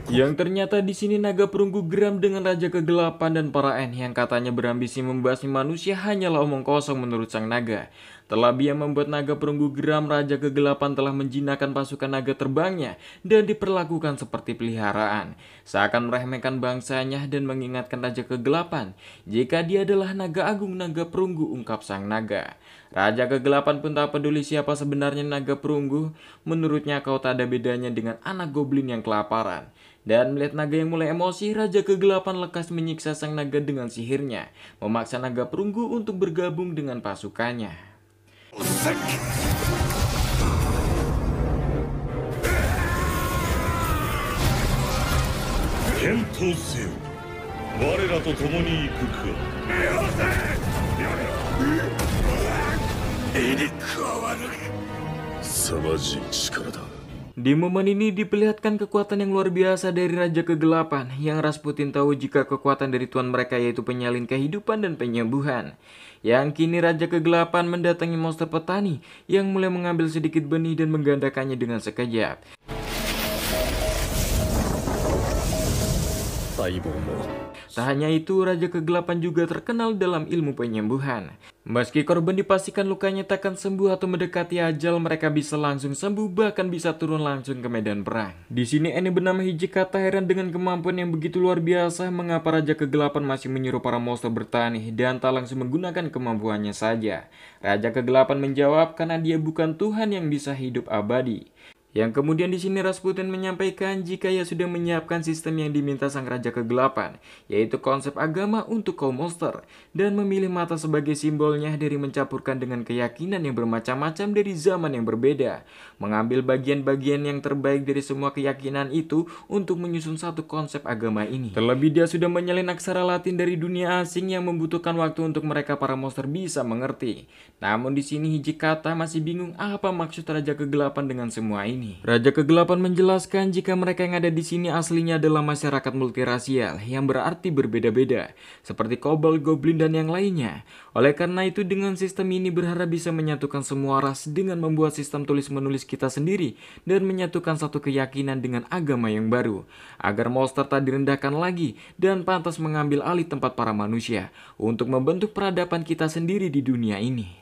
Yang ternyata di sini naga perunggu geram dengan Raja Kegelapan dan para En yang katanya berambisi membasmi manusia hanyalah omong kosong menurut sang naga. Terlebih yang membuat naga perunggu geram, Raja Kegelapan telah menjinakkan pasukan naga terbangnya dan diperlakukan seperti peliharaan. Seakan meremehkan bangsanya dan mengingatkan Raja Kegelapan jika dia adalah naga agung naga perunggu, ungkap sang naga. Raja Kegelapan pun tak peduli siapa sebenarnya naga perunggu. Menurutnya kau tak ada bedanya dengan anak goblin yang kelaparan. Dan melihat naga yang mulai emosi, Raja Kegelapan lekas menyiksa sang naga dengan sihirnya, memaksa naga perunggu untuk bergabung dengan pasukannya. Di momen ini diperlihatkan kekuatan yang luar biasa dari Raja Kegelapan, yang Rasputin tahu jika kekuatan dari tuan mereka yaitu penyalin kehidupan dan penyembuhan. Yang kini Raja Kegelapan mendatangi monster petani yang mulai mengambil sedikit benih dan menggandakannya dengan sekejap. Tak hanya itu, Raja Kegelapan juga terkenal dalam ilmu penyembuhan. Meski korban dipastikan lukanya takkan sembuh atau mendekati ajal, mereka bisa langsung sembuh, bahkan bisa turun langsung ke medan perang. Di sini Eni bernama Hijikata heran dengan kemampuan yang begitu luar biasa, mengapa Raja Kegelapan masih menyuruh para monster bertani dan tak langsung menggunakan kemampuannya saja. Raja Kegelapan menjawab karena dia bukan Tuhan yang bisa hidup abadi. Yang kemudian di sini Rasputin menyampaikan jika ia sudah menyiapkan sistem yang diminta sang Raja Kegelapan, yaitu konsep agama untuk kaum monster, dan memilih mata sebagai simbolnya dari mencampurkan dengan keyakinan yang bermacam-macam dari zaman yang berbeda, mengambil bagian-bagian yang terbaik dari semua keyakinan itu untuk menyusun satu konsep agama ini. Terlebih dia sudah menyalin aksara Latin dari dunia asing yang membutuhkan waktu untuk mereka para monster bisa mengerti. Namun di sini Hijikata masih bingung apa maksud Raja Kegelapan dengan semua ini. Raja Kegelapan menjelaskan jika mereka yang ada di sini aslinya adalah masyarakat multirasial yang berarti berbeda-beda, seperti kobold, goblin, dan yang lainnya. Oleh karena itu dengan sistem ini berharap bisa menyatukan semua ras dengan membuat sistem tulis-menulis kita sendiri dan menyatukan satu keyakinan dengan agama yang baru, agar monster tak direndahkan lagi dan pantas mengambil alih tempat para manusia untuk membentuk peradaban kita sendiri di dunia ini.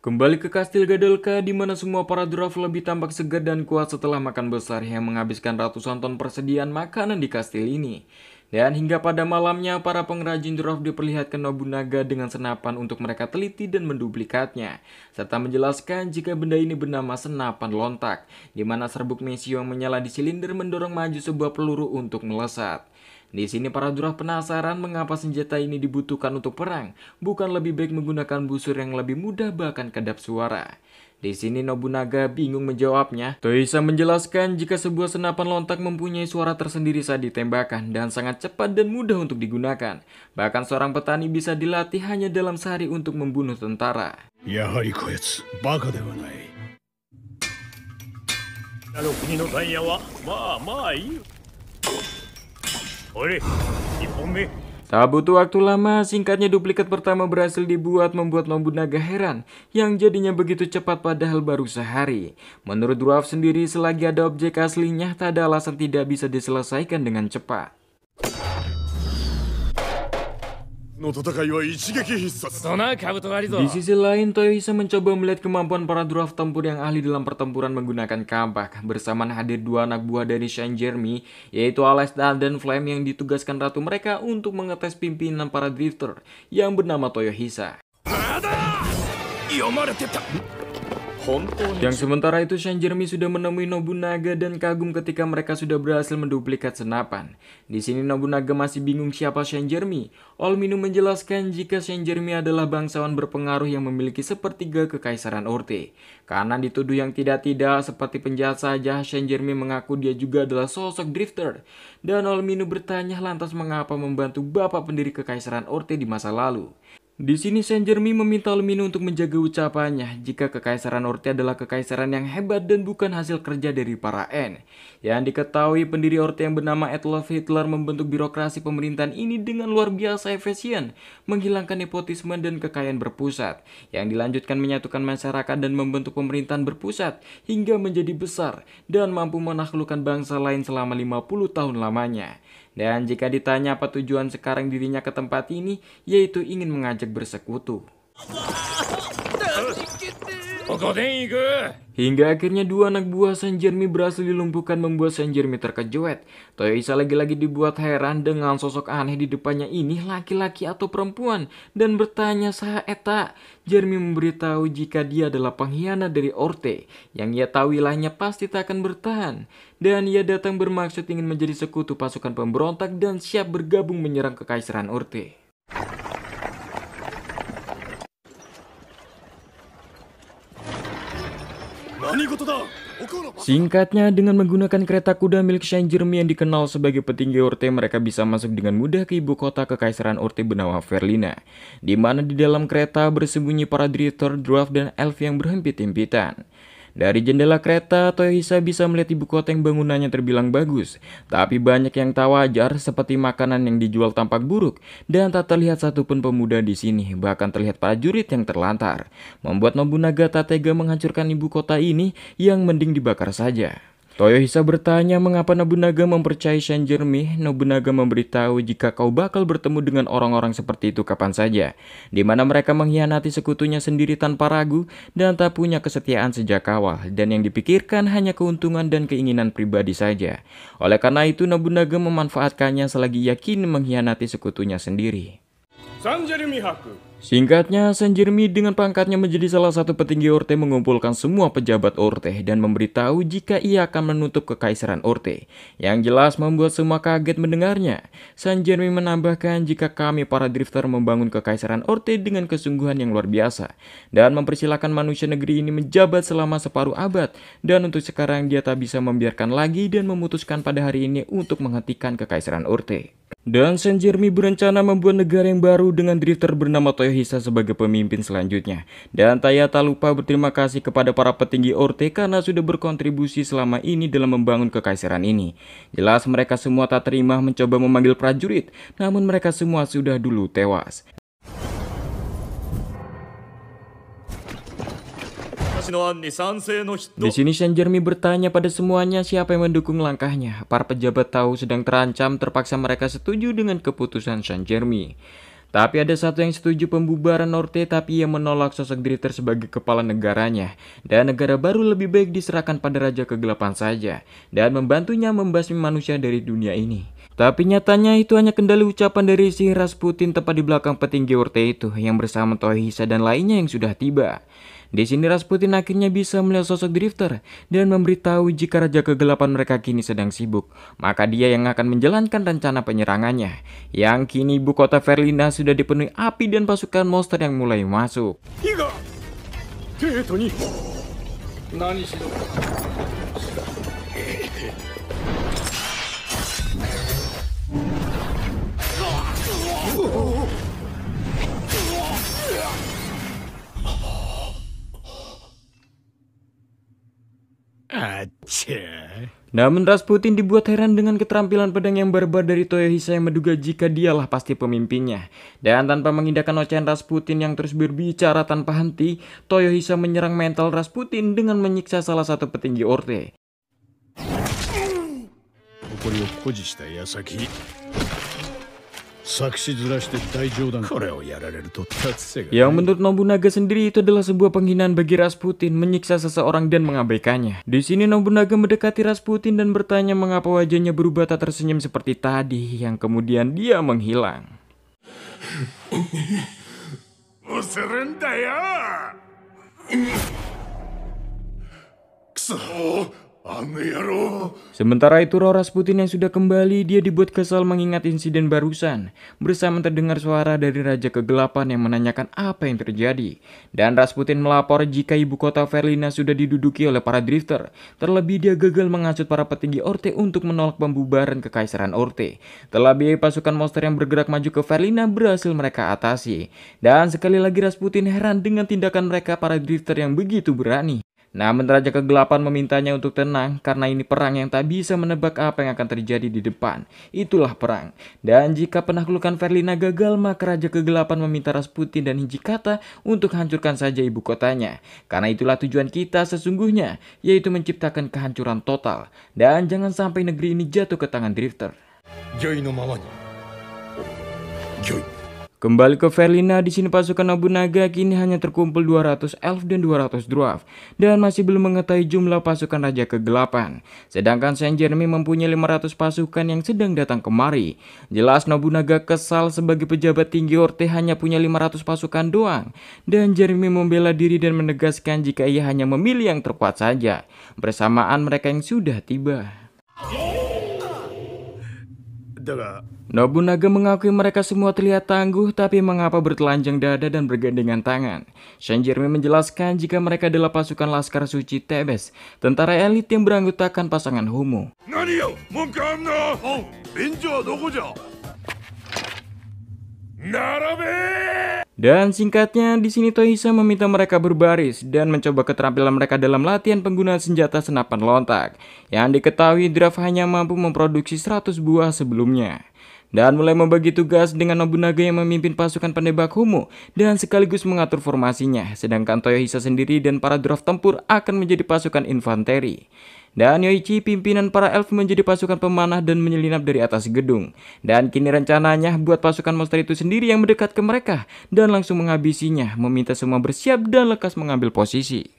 Kembali ke kastil Gadolka di mana semua para dwarf lebih tampak segar dan kuat setelah makan besar yang menghabiskan ratusan ton persediaan makanan di kastil ini. Dan hingga pada malamnya para pengrajin dwarf diperlihatkan Nobunaga dengan senapan untuk mereka teliti dan menduplikatnya, serta menjelaskan jika benda ini bernama senapan lontak, di mana serbuk mesi yang menyala di silinder mendorong maju sebuah peluru untuk melesat. Di sini para dwarf penasaran mengapa senjata ini dibutuhkan untuk perang, bukan lebih baik menggunakan busur yang lebih mudah bahkan kedap suara. Di sini Nobunaga bingung menjawabnya. Toyohisa menjelaskan jika sebuah senapan lontak mempunyai suara tersendiri saat ditembakkan dan sangat cepat dan mudah untuk digunakan. Bahkan seorang petani bisa dilatih hanya dalam sehari untuk membunuh tentara. Tak butuh waktu lama, singkatnya duplikat pertama berhasil dibuat membuat Nobunaga heran yang jadinya begitu cepat padahal baru sehari. Menurut dwarf sendiri selagi ada objek aslinya tak ada alasan tidak bisa diselesaikan dengan cepat. Di sisi lain, Toyohisa mencoba melihat kemampuan para dwarf tempur yang ahli dalam pertempuran menggunakan kampak. Bersamaan hadir dua anak buah dari Saint Jeremy, yaitu Alesta dan Flame yang ditugaskan ratu mereka untuk mengetes pimpinan para drifter yang bernama Toyohisa. Yang sementara itu Saint Jeremy sudah menemui Nobunaga dan kagum ketika mereka sudah berhasil menduplikat senapan. Di sini Nobunaga masih bingung siapa Saint Jeremy. All Minu menjelaskan jika Saint Jeremy adalah bangsawan berpengaruh yang memiliki sepertiga kekaisaran Orte. Karena dituduh yang tidak-tidak seperti penjahat saja, Saint Jeremy mengaku dia juga adalah sosok drifter. Dan All Minu bertanya lantas mengapa membantu bapak pendiri kekaisaran Orte di masa lalu. Di sini Saint Jeremy meminta All Minu untuk menjaga ucapannya jika kekaisaran Orte adalah kekaisaran yang hebat dan bukan hasil kerja dari para En. Yang diketahui pendiri Orte yang bernama Adolf Hitler membentuk birokrasi pemerintahan ini dengan luar biasa efisien, menghilangkan nepotisme dan kekayaan berpusat, yang dilanjutkan menyatukan masyarakat dan membentuk pemerintahan berpusat hingga menjadi besar dan mampu menaklukkan bangsa lain selama 50 tahun lamanya. Dan jika ditanya apa tujuan sekarang dirinya ke tempat ini, yaitu ingin mengajak bersekutu. Hingga akhirnya dua anak buah Saint Jeremy berhasil dilumpuhkan membuat Saint Jeremy terkejut. Toyohisa lagi-lagi dibuat heran dengan sosok aneh di depannya ini laki-laki atau perempuan dan bertanya saha eta. Jeremy memberitahu jika dia adalah pengkhianat dari Orte yang ia tahu wilayahnya pasti tak akan bertahan. Dan ia datang bermaksud ingin menjadi sekutu pasukan pemberontak dan siap bergabung menyerang kekaisaran Orte. Singkatnya, dengan menggunakan kereta kuda milik Saint Jeremy yang dikenal sebagai petinggi Orte, mereka bisa masuk dengan mudah ke ibu kota kekaisaran Orte bernama Verlina, di mana di dalam kereta bersembunyi para drifter, dwarf, dan elf yang berhempit-himpitan. Dari jendela kereta, Toyohisa bisa melihat ibu kota yang bangunannya terbilang bagus, tapi banyak yang tak wajar seperti makanan yang dijual tampak buruk dan tak terlihat satupun pemuda di sini, bahkan terlihat prajurit yang terlantar, membuat Nobunaga tak tega menghancurkan ibu kota ini yang mending dibakar saja. Toyohisa bertanya mengapa Nobunaga mempercayai Saint Jeremy. Nobunaga memberitahu jika kau bakal bertemu dengan orang-orang seperti itu kapan saja, di mana mereka mengkhianati sekutunya sendiri tanpa ragu dan tak punya kesetiaan sejak awal, dan yang dipikirkan hanya keuntungan dan keinginan pribadi saja. Oleh karena itu Nobunaga memanfaatkannya selagi yakin mengkhianati sekutunya sendiri. Singkatnya, Saint Jeremy dengan pangkatnya menjadi salah satu petinggi Orte mengumpulkan semua pejabat Orte dan memberitahu jika ia akan menutup kekaisaran Orte. Yang jelas membuat semua kaget mendengarnya. Saint Jeremy menambahkan jika kami para drifter membangun kekaisaran Orte dengan kesungguhan yang luar biasa dan mempersilahkan manusia negeri ini menjabat selama separuh abad, dan untuk sekarang dia tak bisa membiarkan lagi dan memutuskan pada hari ini untuk menghentikan kekaisaran Orte. Dan Saint Jeremy berencana membuat negara yang baru dengan drifter bernama Toyohisa sebagai pemimpin selanjutnya. Dan Taya tak lupa berterima kasih kepada para petinggi Orte karena sudah berkontribusi selama ini dalam membangun kekaisaran ini. Jelas mereka semua tak terima mencoba memanggil prajurit, namun mereka semua sudah dulu tewas. Di sini Saint Jeremy bertanya pada semuanya siapa yang mendukung langkahnya. Para pejabat tahu sedang terancam, terpaksa mereka setuju dengan keputusan Saint Jeremy. Tapi ada satu yang setuju pembubaran Orte, tapi ia menolak sosok drifter sebagai kepala negaranya. Dan negara baru lebih baik diserahkan pada Raja Kegelapan saja, dan membantunya membasmi manusia dari dunia ini. Tapi nyatanya itu hanya kendali ucapan dari si Rasputin tepat di belakang petinggi Orte itu, yang bersama Toyohisa dan lainnya yang sudah tiba. Di sini Rasputin akhirnya bisa melihat sosok drifter dan memberitahu jika Raja Kegelapan mereka kini sedang sibuk. Maka dia yang akan menjalankan rencana penyerangannya. Yang kini ibu kota Verlina sudah dipenuhi api dan pasukan monster yang mulai masuk. Namun Rasputin dibuat heran dengan keterampilan pedang yang barbar dari Toyohisa yang menduga jika dialah pasti pemimpinnya. Dan tanpa mengindahkan ocehan Rasputin yang terus berbicara tanpa henti, Toyohisa menyerang mental Rasputin dengan menyiksa salah satu petinggi Orte. Yang menurut Nobunaga sendiri itu adalah sebuah penghinaan bagi Rasputin menyiksa seseorang dan mengabaikannya. Di sini Nobunaga mendekati Rasputin dan bertanya mengapa wajahnya berubah tak tersenyum seperti tadi, yang kemudian dia menghilang. Sementara itu roh Rasputin yang sudah kembali, dia dibuat kesal mengingat insiden barusan. Bersama terdengar suara dari Raja Kegelapan yang menanyakan apa yang terjadi. Dan Rasputin melapor jika ibu kota Verlina sudah diduduki oleh para drifter. Terlebih dia gagal menghasut para petinggi Orte untuk menolak pembubaran kekaisaran Orte. Terlebih pasukan monster yang bergerak maju ke Verlina berhasil mereka atasi. Dan sekali lagi Rasputin heran dengan tindakan mereka para drifter yang begitu berani. Namun Raja Kegelapan memintanya untuk tenang karena ini perang yang tak bisa menebak apa yang akan terjadi di depan. Itulah perang. Dan jika penaklukan Verlina gagal, maka Raja Kegelapan meminta Rasputin dan Hijikata untuk hancurkan saja ibu kotanya. Karena itulah tujuan kita sesungguhnya, yaitu menciptakan kehancuran total. Dan jangan sampai negeri ini jatuh ke tangan drifter. Kembali ke Verlina, di sini pasukan Nobunaga kini hanya terkumpul 200 elf dan 200 dwarf dan masih belum mengetahui jumlah pasukan Raja Kegelapan. Sedangkan Saint Jeremy mempunyai 500 pasukan yang sedang datang kemari. Jelas Nobunaga kesal sebagai pejabat tinggi Orte hanya punya 500 pasukan doang. Dan Jeremy membela diri dan menegaskan jika ia hanya memilih yang terkuat saja. Bersamaan mereka yang sudah tiba. Nobunaga mengakui mereka semua terlihat tangguh, tapi mengapa bertelanjang dada dan bergandengan tangan. Saint Jeremy menjelaskan jika mereka adalah pasukan Laskar Suci Tebes, tentara elit yang beranggotakan pasangan homo. Dan singkatnya, di sini Toyohisa meminta mereka berbaris dan mencoba keterampilan mereka dalam latihan penggunaan senjata senapan lontak. Yang diketahui draft hanya mampu memproduksi 100 buah sebelumnya. Dan mulai membagi tugas dengan Nobunaga yang memimpin pasukan penembak homo dan sekaligus mengatur formasinya. Sedangkan Toyohisa sendiri dan para draft tempur akan menjadi pasukan infanteri. Dan Yoichi pimpinan para elf menjadi pasukan pemanah dan menyelinap dari atas gedung. Dan kini rencananya buat pasukan monster itu sendiri yang mendekat ke mereka dan langsung menghabisinya, meminta semua bersiap dan lekas mengambil posisi.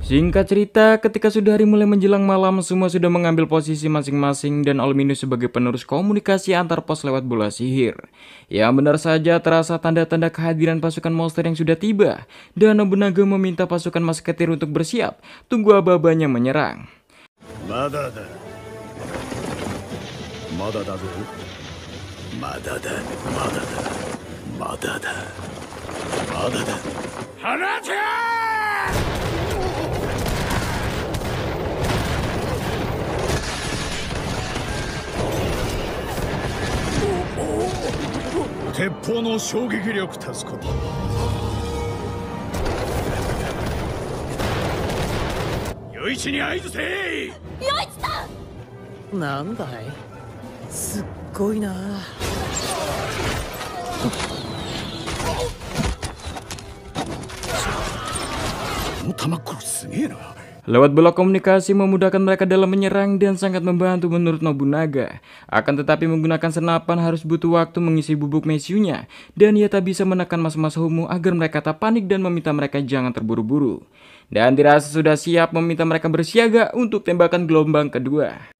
Singkat cerita, ketika sudah hari mulai menjelang malam, semua sudah mengambil posisi masing-masing dan All-Minus sebagai penerus komunikasi antar pos lewat bola sihir. Yang benar saja terasa tanda-tanda kehadiran pasukan monster yang sudah tiba, dan Nobunaga meminta pasukan Masketir untuk bersiap, tunggu aba-abanya menyerang. Madada. Madada zo. Madada. Madada. Madada. Madada. Hanate! Teppo no shougeki ryoku tatsu koto. Yoichi ni aizu se! 洋一さんなんだいすっごいな。 Lewat bola komunikasi memudahkan mereka dalam menyerang dan sangat membantu menurut Nobunaga. Akan tetapi menggunakan senapan harus butuh waktu mengisi bubuk mesyunya, dan ia tak bisa menekan mas-mas homo agar mereka tak panik dan meminta mereka jangan terburu-buru. Dan dirasa sudah siap meminta mereka bersiaga untuk tembakan gelombang kedua.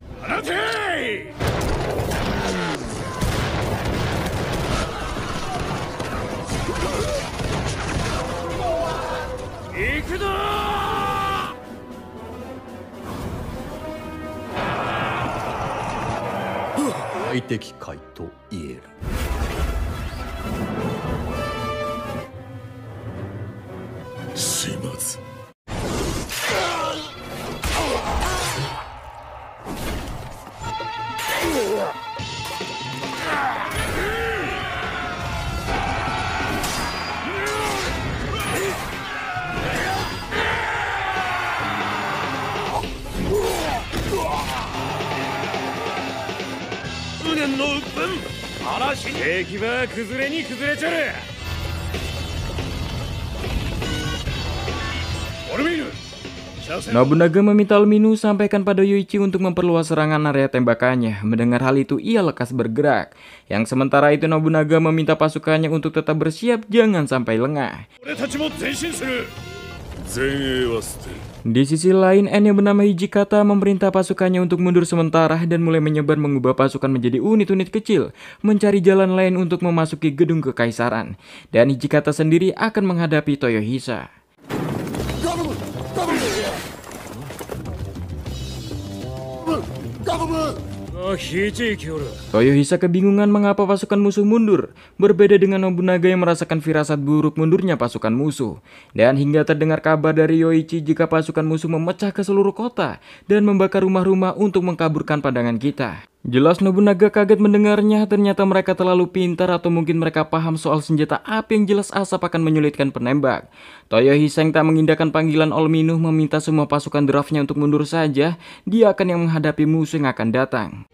Nobunaga meminta All-Minus sampaikan pada Yoichi untuk memperluas serangan area tembakannya. Mendengar hal itu, ia lekas bergerak. Yang sementara itu Nobunaga meminta pasukannya untuk tetap bersiap, jangan sampai lengah. Di sisi lain, En yang bernama Hijikata memerintah pasukannya untuk mundur sementara dan mulai menyebar mengubah pasukan menjadi unit-unit kecil, mencari jalan lain untuk memasuki gedung kekaisaran. Dan Hijikata sendiri akan menghadapi Toyohisa. Toyohisa kebingungan mengapa pasukan musuh mundur. Berbeda dengan Nobunaga yang merasakan firasat buruk mundurnya pasukan musuh. Dan hingga terdengar kabar dari Yoichi jika pasukan musuh memecah ke seluruh kota dan membakar rumah-rumah untuk mengkaburkan pandangan kita. Jelas Nobunaga kaget mendengarnya, ternyata mereka terlalu pintar atau mungkin mereka paham soal senjata api yang jelas asap akan menyulitkan penembak. Toyohisa yang tak mengindahkan panggilan All-Minus meminta semua pasukan draftnya untuk mundur saja, dia akan yang menghadapi musuh yang akan datang.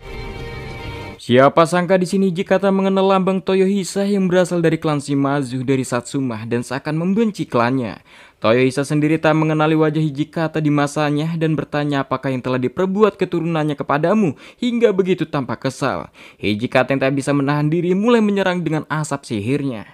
Siapa sangka di sini Hijikata mengenal lambang Toyohisa yang berasal dari klan Shimazu dari Satsuma dan seakan membenci klannya. Toyohisa sendiri tak mengenali wajah Hijikata di masanya dan bertanya apakah yang telah diperbuat keturunannya kepadamu hingga begitu tampak kesal. Hijikata yang tak bisa menahan diri mulai menyerang dengan asap sihirnya.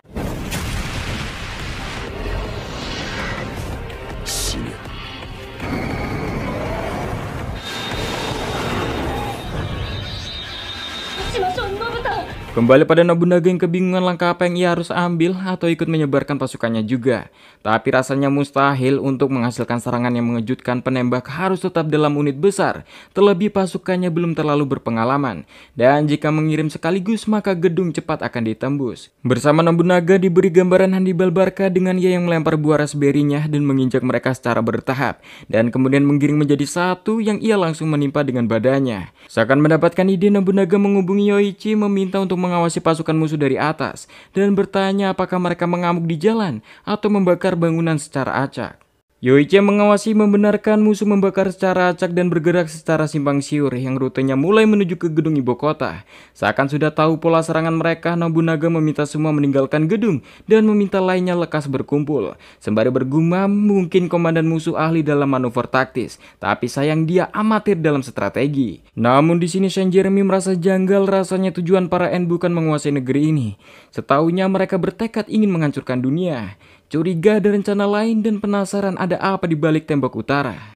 Kembali pada Nobunaga yang kebingungan langkah apa yang ia harus ambil atau ikut menyebarkan pasukannya juga. Tapi rasanya mustahil untuk menghasilkan serangan yang mengejutkan. Penembak harus tetap dalam unit besar, terlebih pasukannya belum terlalu berpengalaman. Dan jika mengirim sekaligus maka gedung cepat akan ditembus. Bersama Nobunaga diberi gambaran Hannibal Barca dengan ia yang melempar buah raspberry-nya dan menginjak mereka secara bertahap. Dan kemudian menggiring menjadi satu yang ia langsung menimpa dengan badannya. Seakan mendapatkan ide, Nobunaga menghubungi Yoichi meminta untuk mengawasi pasukan musuh dari atas dan bertanya apakah mereka mengamuk di jalan atau membakar bangunan secara acak. Yoichi mengawasi membenarkan musuh membakar secara acak dan bergerak secara simpang siur yang rutenya mulai menuju ke gedung ibu kota. Seakan sudah tahu pola serangan mereka, Nobunaga meminta semua meninggalkan gedung dan meminta lainnya lekas berkumpul. Sembari bergumam, mungkin komandan musuh ahli dalam manuver taktis, tapi sayang dia amatir dalam strategi. Namun di sini Saint Jeremy merasa janggal, rasanya tujuan para En bukan menguasai negeri ini. Setahunya mereka bertekad ingin menghancurkan dunia. curiga ada rencana lain dan penasaran ada apa di balik tembok utara.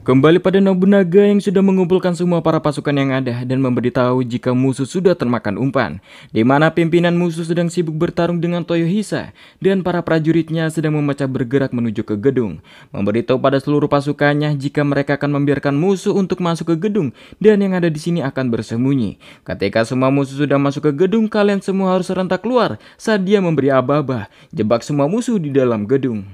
Kembali pada Nobunaga yang sudah mengumpulkan semua para pasukan yang ada dan memberitahu jika musuh sudah termakan umpan, di mana pimpinan musuh sedang sibuk bertarung dengan Toyohisa dan para prajuritnya sedang memecah bergerak menuju ke gedung, memberitahu pada seluruh pasukannya jika mereka akan membiarkan musuh untuk masuk ke gedung dan yang ada di sini akan bersembunyi. Ketika semua musuh sudah masuk ke gedung, kalian semua harus serentak keluar saat dia memberi aba-aba, jebak semua musuh di dalam gedung.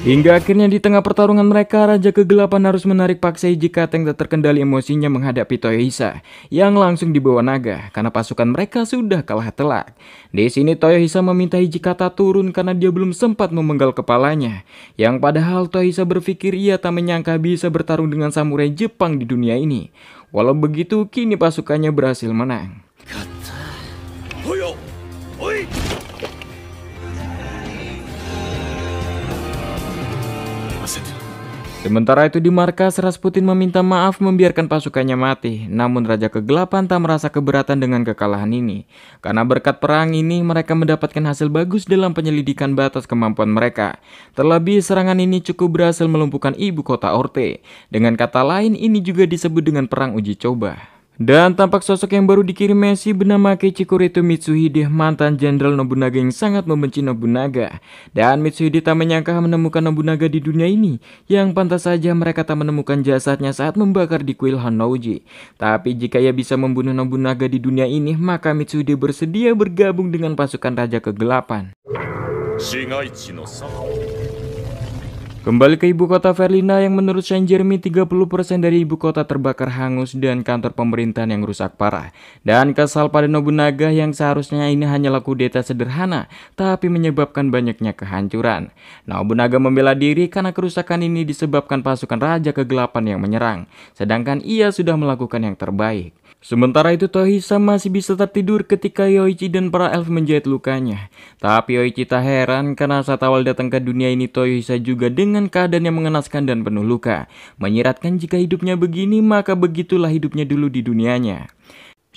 Hingga akhirnya di tengah pertarungan mereka, Raja Kegelapan harus menarik paksa Hijikata yang tak terkendali emosinya menghadapi Toyohisa yang langsung dibawa naga karena pasukan mereka sudah kalah telak. Di sini Toyohisa meminta Hijikata turun karena dia belum sempat memenggal kepalanya. Yang padahal Toyohisa berpikir ia tak menyangka bisa bertarung dengan samurai Jepang di dunia ini. Walau begitu, kini pasukannya berhasil menang. Sementara itu di markas, Rasputin meminta maaf membiarkan pasukannya mati. Namun Raja Kegelapan tak merasa keberatan dengan kekalahan ini. Karena berkat perang ini mereka mendapatkan hasil bagus dalam penyelidikan batas kemampuan mereka. Terlebih serangan ini cukup berhasil melumpuhkan ibu kota Orte. Dengan kata lain, ini juga disebut dengan perang uji coba. Dan tampak sosok yang baru dikirim Messi bernama Keiichiro Mitsuhide, mantan Jenderal Nobunaga yang sangat membenci Nobunaga. Dan Mitsuhide tak menyangka menemukan Nobunaga di dunia ini, yang pantas saja mereka tak menemukan jasadnya saat membakar di kuil Honnouji. Tapi jika ia bisa membunuh Nobunaga di dunia ini, maka Mitsuhide bersedia bergabung dengan pasukan Raja Kegelapan. Kembali ke ibu kota Verlina yang menurut Saint Jeremy 30% dari ibu kota terbakar hangus dan kantor pemerintahan yang rusak parah. Dan kesal pada Nobunaga yang seharusnya ini hanyalah kudeta sederhana tapi menyebabkan banyaknya kehancuran. Nobunaga membela diri karena kerusakan ini disebabkan pasukan Raja Kegelapan yang menyerang. Sedangkan ia sudah melakukan yang terbaik. Sementara itu Tohisa masih bisa tertidur ketika Yoichi dan para elf menjahit lukanya. Tapi Yoichi tak heran karena saat awal datang ke dunia ini Tohisa juga dengan keadaan yang mengenaskan dan penuh luka. Menyiratkan jika hidupnya begini maka begitulah hidupnya dulu di dunianya.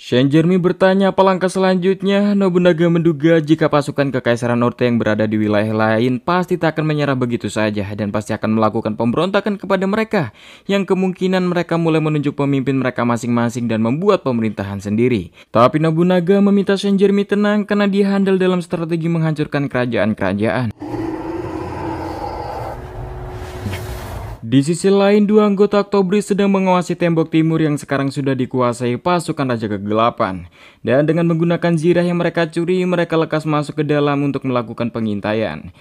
Saint Germain bertanya apa langkah selanjutnya. Nobunaga menduga jika pasukan Kekaisaran Norte yang berada di wilayah lain pasti tak akan menyerah begitu saja dan pasti akan melakukan pemberontakan kepada mereka, yang kemungkinan mereka mulai menunjuk pemimpin mereka masing-masing dan membuat pemerintahan sendiri. Tapi Nobunaga meminta Saint Germain tenang karena dia handal dalam strategi menghancurkan kerajaan-kerajaan. Di sisi lain, dua anggota Octobris sedang mengawasi tembok timur yang sekarang sudah dikuasai pasukan Raja Kegelapan. Dan dengan menggunakan zirah yang mereka curi, mereka lekas masuk ke dalam untuk melakukan pengintaian.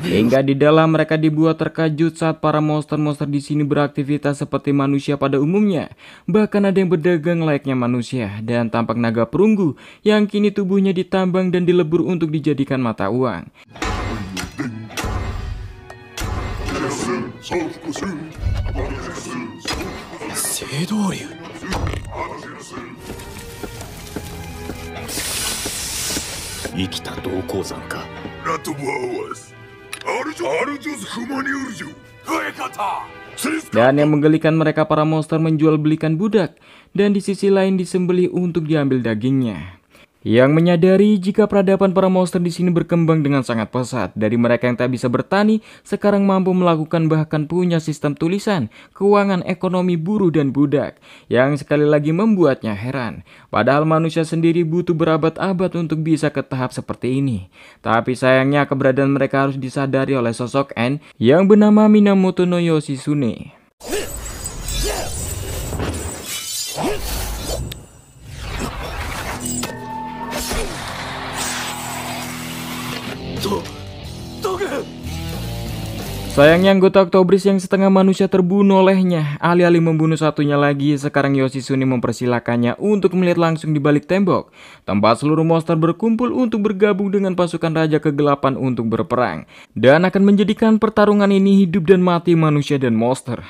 Hingga di dalam mereka dibuat terkejut saat para monster-monster di sini beraktivitas seperti manusia pada umumnya. Bahkan ada yang berdagang layaknya manusia dan tampak naga perunggu yang kini tubuhnya ditambang dan dilebur untuk dijadikan mata uang. Dan yang menggelikan mereka para monster menjual belikan budak dan di sisi lain disembelih untuk diambil dagingnya. Yang menyadari jika peradaban para monster di sini berkembang dengan sangat pesat. Dari mereka yang tak bisa bertani, sekarang mampu melakukan bahkan punya sistem tulisan, keuangan, ekonomi buruh dan budak. Yang sekali lagi membuatnya heran. Padahal manusia sendiri butuh berabad-abad untuk bisa ke tahap seperti ini. Tapi sayangnya keberadaan mereka harus disadari oleh sosok N yang bernama Minamoto no Yoshitsune. Sayangnya anggota Octobris yang setengah manusia terbunuh olehnya. Alih-alih membunuh satunya lagi, sekarang Yoshitsune mempersilakannya untuk melihat langsung di balik tembok, tempat seluruh monster berkumpul untuk bergabung dengan pasukan Raja Kegelapan untuk berperang, dan akan menjadikan pertarungan ini hidup dan mati manusia dan monster.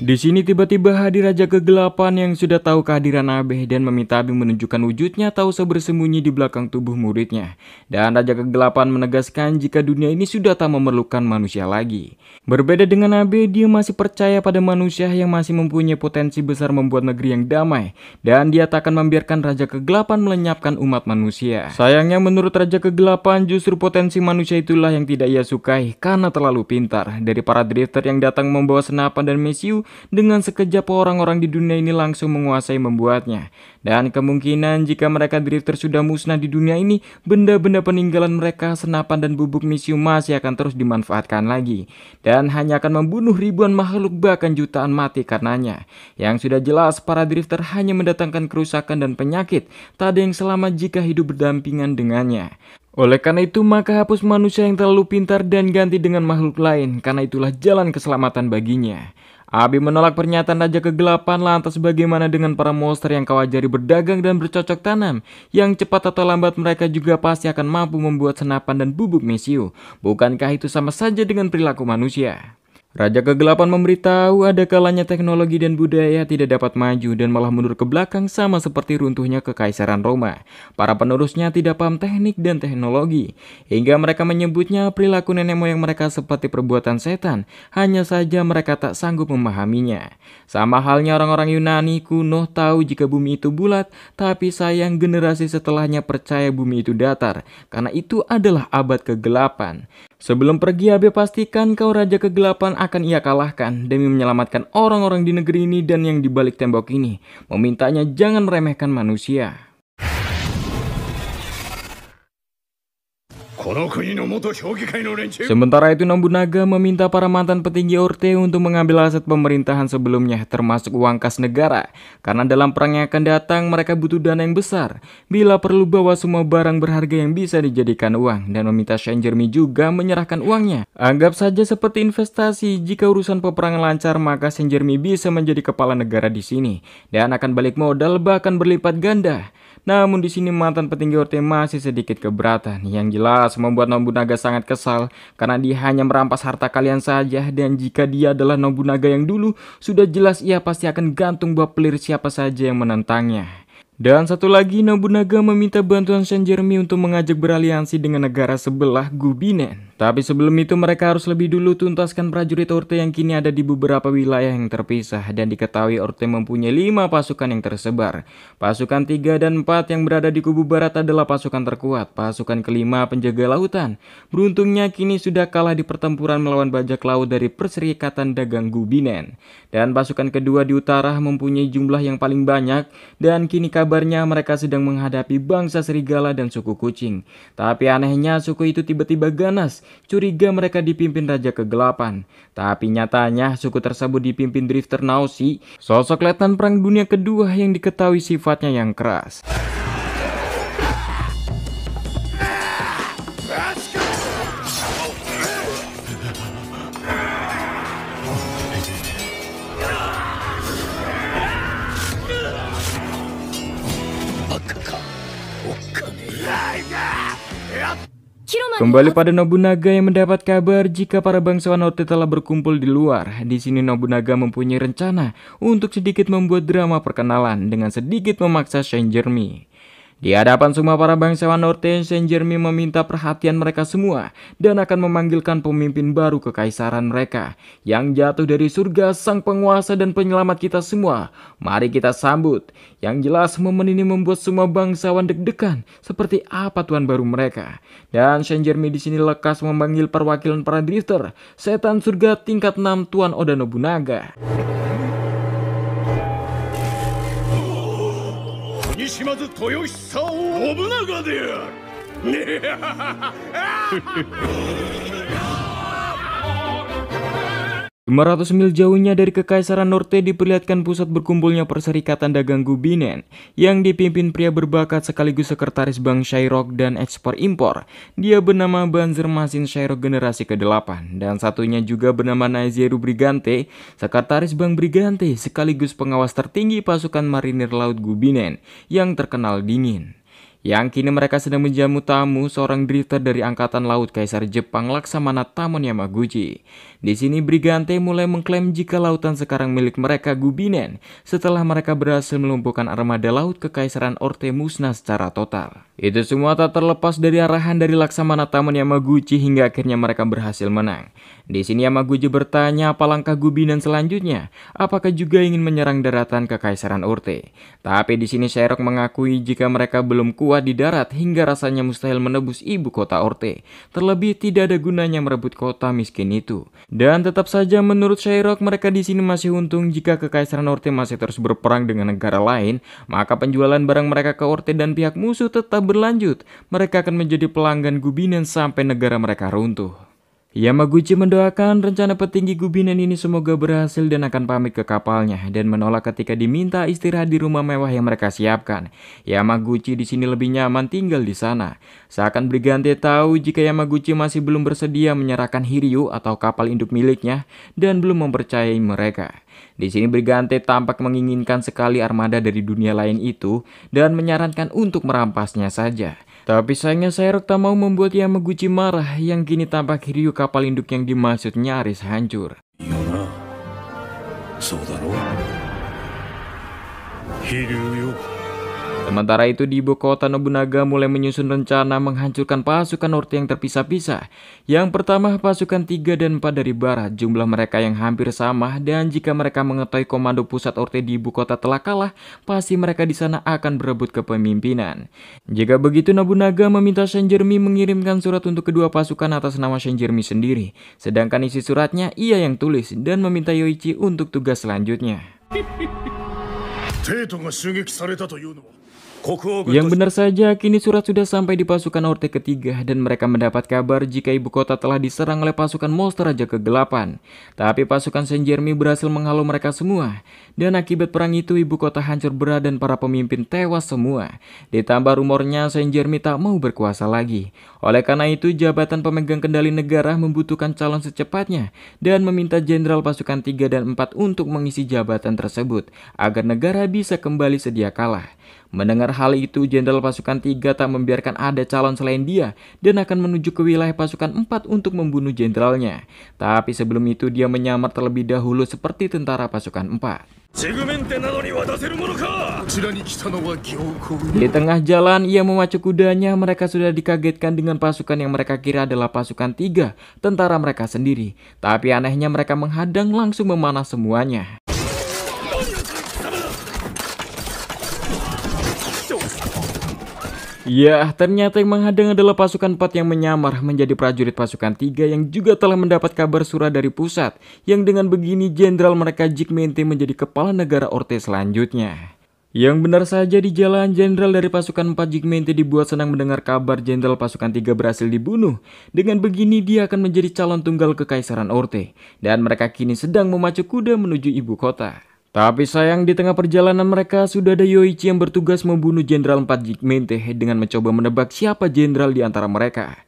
Di sini tiba-tiba hadir Raja Kegelapan yang sudah tahu kehadiran Abe dan meminta Abe menunjukkan wujudnya tak usah bersembunyi di belakang tubuh muridnya. Dan Raja Kegelapan menegaskan jika dunia ini sudah tak memerlukan manusia lagi. Berbeda dengan Abe, dia masih percaya pada manusia yang masih mempunyai potensi besar membuat negeri yang damai. Dan dia tak akan membiarkan Raja Kegelapan melenyapkan umat manusia. Sayangnya menurut Raja Kegelapan justru potensi manusia itulah yang tidak ia sukai karena terlalu pintar. Dari para drifter yang datang membawa senapan dan mesiu, dengan sekejap orang-orang di dunia ini langsung menguasai membuatnya. Dan kemungkinan jika mereka drifter sudah musnah di dunia ini, benda-benda peninggalan mereka, senapan dan bubuk mesiu masih akan terus dimanfaatkan lagi. Dan hanya akan membunuh ribuan makhluk bahkan jutaan mati karenanya. Yang sudah jelas para drifter hanya mendatangkan kerusakan dan penyakit, tak ada yang selamat jika hidup berdampingan dengannya. Oleh karena itu maka hapus manusia yang terlalu pintar dan ganti dengan makhluk lain, karena itulah jalan keselamatan baginya. Abe menolak pernyataan Raja Kegelapan. Lantas bagaimana dengan para monster yang kau ajari berdagang dan bercocok tanam? Yang cepat atau lambat mereka juga pasti akan mampu membuat senapan dan bubuk mesiu. Bukankah itu sama saja dengan perilaku manusia? Raja Kegelapan memberitahu ada kalanya teknologi dan budaya tidak dapat maju dan malah mundur ke belakang sama seperti runtuhnya Kekaisaran Roma. Para penerusnya tidak paham teknik dan teknologi, hingga mereka menyebutnya perilaku nenek moyang mereka seperti perbuatan setan, hanya saja mereka tak sanggup memahaminya. Sama halnya orang-orang Yunani kuno tahu jika bumi itu bulat, tapi sayang generasi setelahnya percaya bumi itu datar, karena itu adalah abad kegelapan. Sebelum pergi, Abe pastikan kau Raja Kegelapan akan ia kalahkan demi menyelamatkan orang-orang di negeri ini dan yang di balik tembok ini. Memintanya jangan meremehkan manusia. この国の元評議会の連中 Sementara itu Nobunaga meminta para mantan petinggi Orte untuk mengambil aset pemerintahan sebelumnya termasuk uang kas negara. Karena dalam perang yang akan datang mereka butuh dana yang besar. Bila perlu bawa semua barang berharga yang bisa dijadikan uang. Dan meminta Saint Germain juga menyerahkan uangnya. Anggap saja seperti investasi. Jika urusan peperangan lancar maka Saint Germain bisa menjadi kepala negara di sini. Dan akan balik modal bahkan berlipat ganda. Namun di sini mantan petinggi Orte masih sedikit keberatan. Yang jelas membuat Nobunaga sangat kesal karena dia hanya merampas harta kalian saja, dan jika dia adalah Nobunaga yang dulu, sudah jelas ia pasti akan gantung buat pelir siapa saja yang menentangnya. Dan satu lagi, Nobunaga meminta bantuan Saint Germain untuk mengajak beraliansi dengan negara sebelah Gubinen. Tapi sebelum itu mereka harus lebih dulu tuntaskan prajurit Orte yang kini ada di beberapa wilayah yang terpisah. Dan diketahui Orte mempunyai 5 pasukan yang tersebar. Pasukan 3 dan 4 yang berada di kubu barat adalah pasukan terkuat. Pasukan kelima penjaga lautan. Beruntungnya kini sudah kalah di pertempuran melawan bajak laut dari Perserikatan Dagang Gubinen. Dan pasukan kedua di utara mempunyai jumlah yang paling banyak. Dan kini kabarnya mereka sedang menghadapi bangsa serigala dan suku kucing. Tapi anehnya suku itu tiba-tiba ganas. Curiga mereka dipimpin Raja Kegelapan. Tapi nyatanya suku tersebut dipimpin Drifter Naoshi, sosok letnan perang dunia kedua yang diketahui sifatnya yang keras. Kembali pada Nobunaga yang mendapat kabar jika para bangsawan Orte telah berkumpul di luar. Di sini Nobunaga mempunyai rencana untuk sedikit membuat drama perkenalan dengan sedikit memaksa Saint Germain. Di hadapan semua para bangsawan Orte, Saint Germain meminta perhatian mereka semua dan akan memanggilkan pemimpin baru kekaisaran mereka yang jatuh dari surga, sang penguasa dan penyelamat kita semua. Mari kita sambut. Yang jelas momen ini membuat semua bangsawan deg-degan seperti apa tuan baru mereka. Dan Saint Germain di sini lekas memanggil perwakilan para drifter, setan surga tingkat 6 Tuan Oda Nobunaga. 西松豊久信長である 500 mil jauhnya dari Kekaisaran Orte diperlihatkan pusat berkumpulnya Perserikatan Dagang Gubinen yang dipimpin pria berbakat sekaligus sekretaris Bank Shyrock dan ekspor-impor. Dia bernama Banzermasin Shyrock generasi ke-8 dan satunya juga bernama Naizeru Brigante, sekretaris Bank Brigante sekaligus pengawas tertinggi pasukan marinir laut Gubinen yang terkenal dingin. Yang kini mereka sedang menjamu tamu seorang drifter dari Angkatan Laut Kaisar Jepang Laksamana Tamon Yamaguchi. Di sini Brigante mulai mengklaim jika lautan sekarang milik mereka Gubinen setelah mereka berhasil melumpuhkan armada laut Kekaisaran Orte musnah secara total. Itu semua tak terlepas dari arahan dari Laksamana Tamon Yamaguchi hingga akhirnya mereka berhasil menang. Di sini Yamaguchi bertanya apa langkah Gubinen selanjutnya, apakah juga ingin menyerang daratan Kekaisaran Orte. Tapi di sini Shyrock mengakui jika mereka belum kuat di darat hingga rasanya mustahil menebus ibu kota Orte. Terlebih tidak ada gunanya merebut kota miskin itu. Dan tetap saja menurut Shyrock mereka di sini masih untung jika Kekaisaran Orte masih terus berperang dengan negara lain, maka penjualan barang mereka ke Orte dan pihak musuh tetap berlanjut. Mereka akan menjadi pelanggan Gubinen sampai negara mereka runtuh. Yamaguchi mendoakan rencana petinggi Gubinen ini semoga berhasil dan akan pamit ke kapalnya dan menolak ketika diminta istirahat di rumah mewah yang mereka siapkan. Yamaguchi di sini lebih nyaman tinggal di sana. Seakan Brigante tahu jika Yamaguchi masih belum bersedia menyerahkan Hiryu atau kapal induk miliknya dan belum mempercayai mereka. Di sini Brigante tampak menginginkan sekali armada dari dunia lain itu dan menyarankan untuk merampasnya saja. Tapi sayangnya Shyrock tak mau membuat Yamaguchi marah yang kini tampak Hiryu kapal induk yang dimaksud nyaris hancur. Sementara itu di ibu kota Nobunaga mulai menyusun rencana menghancurkan pasukan Orte yang terpisah-pisah. Yang pertama pasukan 3 dan 4 dari barat, jumlah mereka yang hampir sama dan jika mereka mengetahui komando pusat Orte di ibu kota telah kalah, pasti mereka di sana akan berebut kepemimpinan. Jika begitu Nobunaga meminta Saint Germain mengirimkan surat untuk kedua pasukan atas nama Saint Germain sendiri. Sedangkan isi suratnya ia yang tulis dan meminta Yoichi untuk tugas selanjutnya. 帝都が襲撃されたというのは Yang benar saja, kini surat sudah sampai di pasukan Orte ketiga dan mereka mendapat kabar jika ibu kota telah diserang oleh pasukan monster Raja Kegelapan. Tapi pasukan Saint Germain berhasil menghalau mereka semua. Dan akibat perang itu ibu kota hancur berat dan para pemimpin tewas semua. Ditambah rumornya Saint Germain tak mau berkuasa lagi. Oleh karena itu jabatan pemegang kendali negara membutuhkan calon secepatnya dan meminta jenderal pasukan 3 dan 4 untuk mengisi jabatan tersebut agar negara bisa kembali sedia kala. Mendengar hal itu, jenderal pasukan 3 tak membiarkan ada calon selain dia dan akan menuju ke wilayah pasukan 4 untuk membunuh jenderalnya. Tapi sebelum itu dia menyamar terlebih dahulu seperti tentara pasukan 4. Di tengah jalan ia memacu kudanya, mereka sudah dikagetkan dengan pasukan yang mereka kira adalah pasukan 3, tentara mereka sendiri. Tapi anehnya mereka menghadang langsung memanah semuanya. Ya, ternyata yang menghadang adalah pasukan 4 yang menyamar menjadi prajurit pasukan 3 yang juga telah mendapat kabar surat dari pusat. Yang dengan begini jenderal mereka Jigmente menjadi kepala negara Orte selanjutnya. Yang benar saja di jalan, jenderal dari pasukan 4 Jigmente dibuat senang mendengar kabar jenderal pasukan 3 berhasil dibunuh. Dengan begini dia akan menjadi calon tunggal kekaisaran Orte. Dan mereka kini sedang memacu kuda menuju ibu kota. Tapi sayang di tengah perjalanan mereka sudah ada Yoichi yang bertugas membunuh jenderal 4 Jigmente dengan mencoba menebak siapa jenderal di antara mereka.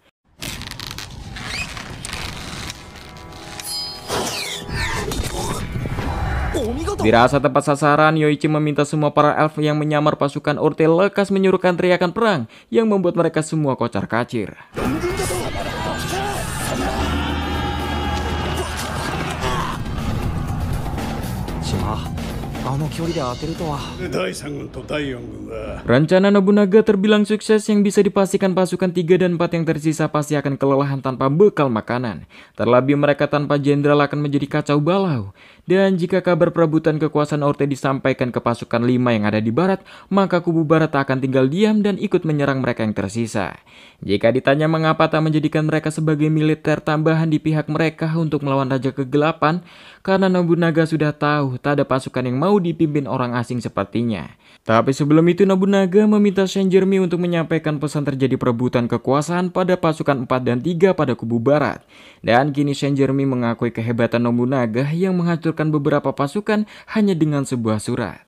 Dirasa tepat sasaran, Yoichi meminta semua para elf yang menyamar pasukan Orte lekas menyuruhkan teriakan perang yang membuat mereka semua kocar-kacir. Rencana Nobunaga terbilang sukses yang bisa dipastikan pasukan 3 dan 4 yang tersisa pasti akan kelelahan tanpa bekal makanan. Terlebih mereka tanpa jenderal akan menjadi kacau balau. Dan jika kabar perebutan kekuasaan Orte disampaikan ke pasukan 5 yang ada di barat, maka kubu barat tak akan tinggal diam dan ikut menyerang mereka yang tersisa. Jika ditanya mengapa tak menjadikan mereka sebagai militer tambahan di pihak mereka untuk melawan Raja Kegelapan, karena Nobunaga sudah tahu tak ada pasukan yang mau dipimpin orang asing sepertinya. Tapi sebelum itu Nobunaga meminta Saint Germain untuk menyampaikan pesan terjadi perebutan kekuasaan pada pasukan 4 dan 3 pada kubu barat. Dan kini Saint Germain mengakui kehebatan Nobunaga yang menghancurkan beberapa pasukan hanya dengan sebuah surat.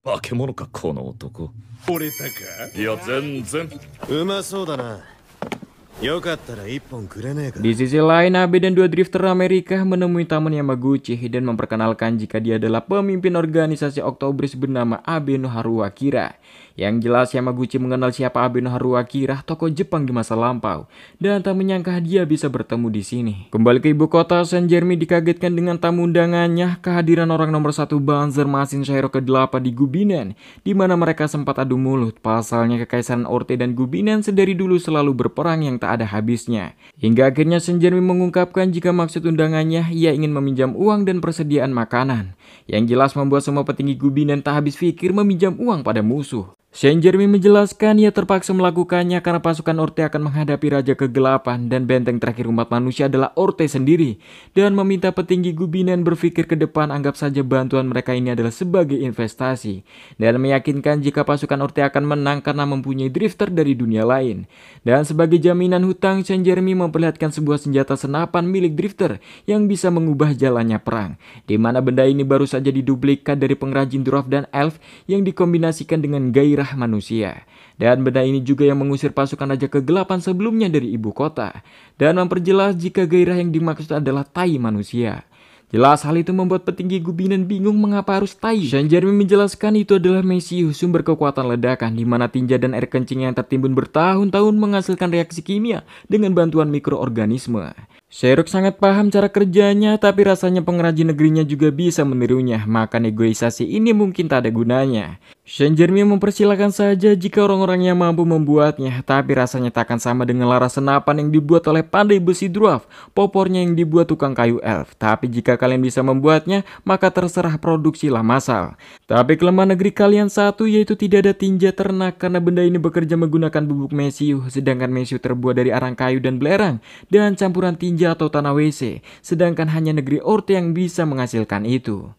Di sisi lain, Abe dan 2 drifter Amerika menemui taman Yamaguchi dan memperkenalkan jika dia adalah pemimpin organisasi Oktobris bernama Abe no Haru Akira. Yang jelas Yamaguchi mengenal siapa Abe no Haru Akira, tokoh Jepang di masa lampau, dan tak menyangka dia bisa bertemu di sini. Kembali ke ibu kota, Saint Germain dikagetkan dengan tamu undangannya, kehadiran orang nomor 1 Banzer Masin Shairo ke-8 di Gubinen, di mana mereka sempat adu mulut. Pasalnya kekaisaran Orte dan Gubinen sedari dulu selalu berperang yang tak ada habisnya. Hingga akhirnya Saint Germain mengungkapkan jika maksud undangannya ia ingin meminjam uang dan persediaan makanan. Yang jelas membuat semua petinggi Gubinen tak habis pikir meminjam uang pada musuh. Saint Germain menjelaskan ia terpaksa melakukannya karena pasukan Orte akan menghadapi Raja Kegelapan dan benteng terakhir umat manusia adalah Orte sendiri, dan meminta petinggi Gubinen berpikir ke depan, anggap saja bantuan mereka ini adalah sebagai investasi, dan meyakinkan jika pasukan Orte akan menang karena mempunyai drifter dari dunia lain. Dan sebagai jaminan hutang, Saint Germain memperlihatkan sebuah senjata senapan milik drifter yang bisa mengubah jalannya perang, di mana benda ini baru saja diduplikat dari pengrajin dwarf dan elf yang dikombinasikan dengan gairah manusia. Dan benda ini juga yang mengusir pasukan Raja Kegelapan sebelumnya dari ibu kota, dan memperjelas jika gairah yang dimaksud adalah tai manusia. Jelas hal itu membuat petinggi Gubinen bingung mengapa harus tai. Saint Germain menjelaskan itu adalah Mesiu, sumber kekuatan ledakan, di mana tinja dan air kencing yang tertimbun bertahun-tahun menghasilkan reaksi kimia dengan bantuan mikroorganisme. Sherlock sangat paham cara kerjanya, tapi rasanya pengrajin negerinya juga bisa menirunya, maka negosiasi ini mungkin tak ada gunanya. Saint Germain mempersilahkan saja jika orang-orang yang mampu membuatnya, tapi rasanya tak akan sama dengan laras senapan yang dibuat oleh pandai besi dwarf, popornya yang dibuat tukang kayu elf. Tapi jika kalian bisa membuatnya, maka terserah produksilah massal. Tapi kelemahan negeri kalian satu, yaitu tidak ada tinja ternak karena benda ini bekerja menggunakan bubuk mesiu, sedangkan mesiu terbuat dari arang kayu dan belerang, dan campuran tinja atau tanah WC, sedangkan hanya negeri Orte yang bisa menghasilkan itu.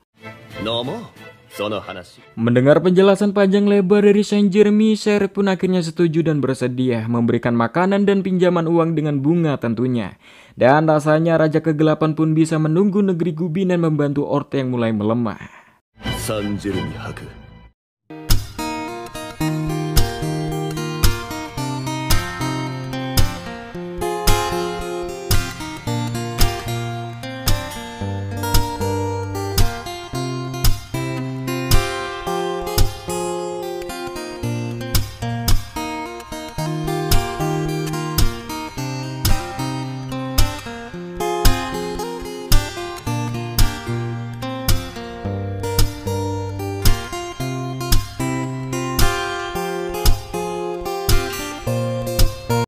Mendengar penjelasan panjang lebar dari Saint Jeremy, Sheriff pun akhirnya setuju dan bersedia memberikan makanan dan pinjaman uang dengan bunga tentunya. Dan rasanya Raja Kegelapan pun bisa menunggu negeri Gubin dan membantu Orte yang mulai melemah. Saint Jeremy Haku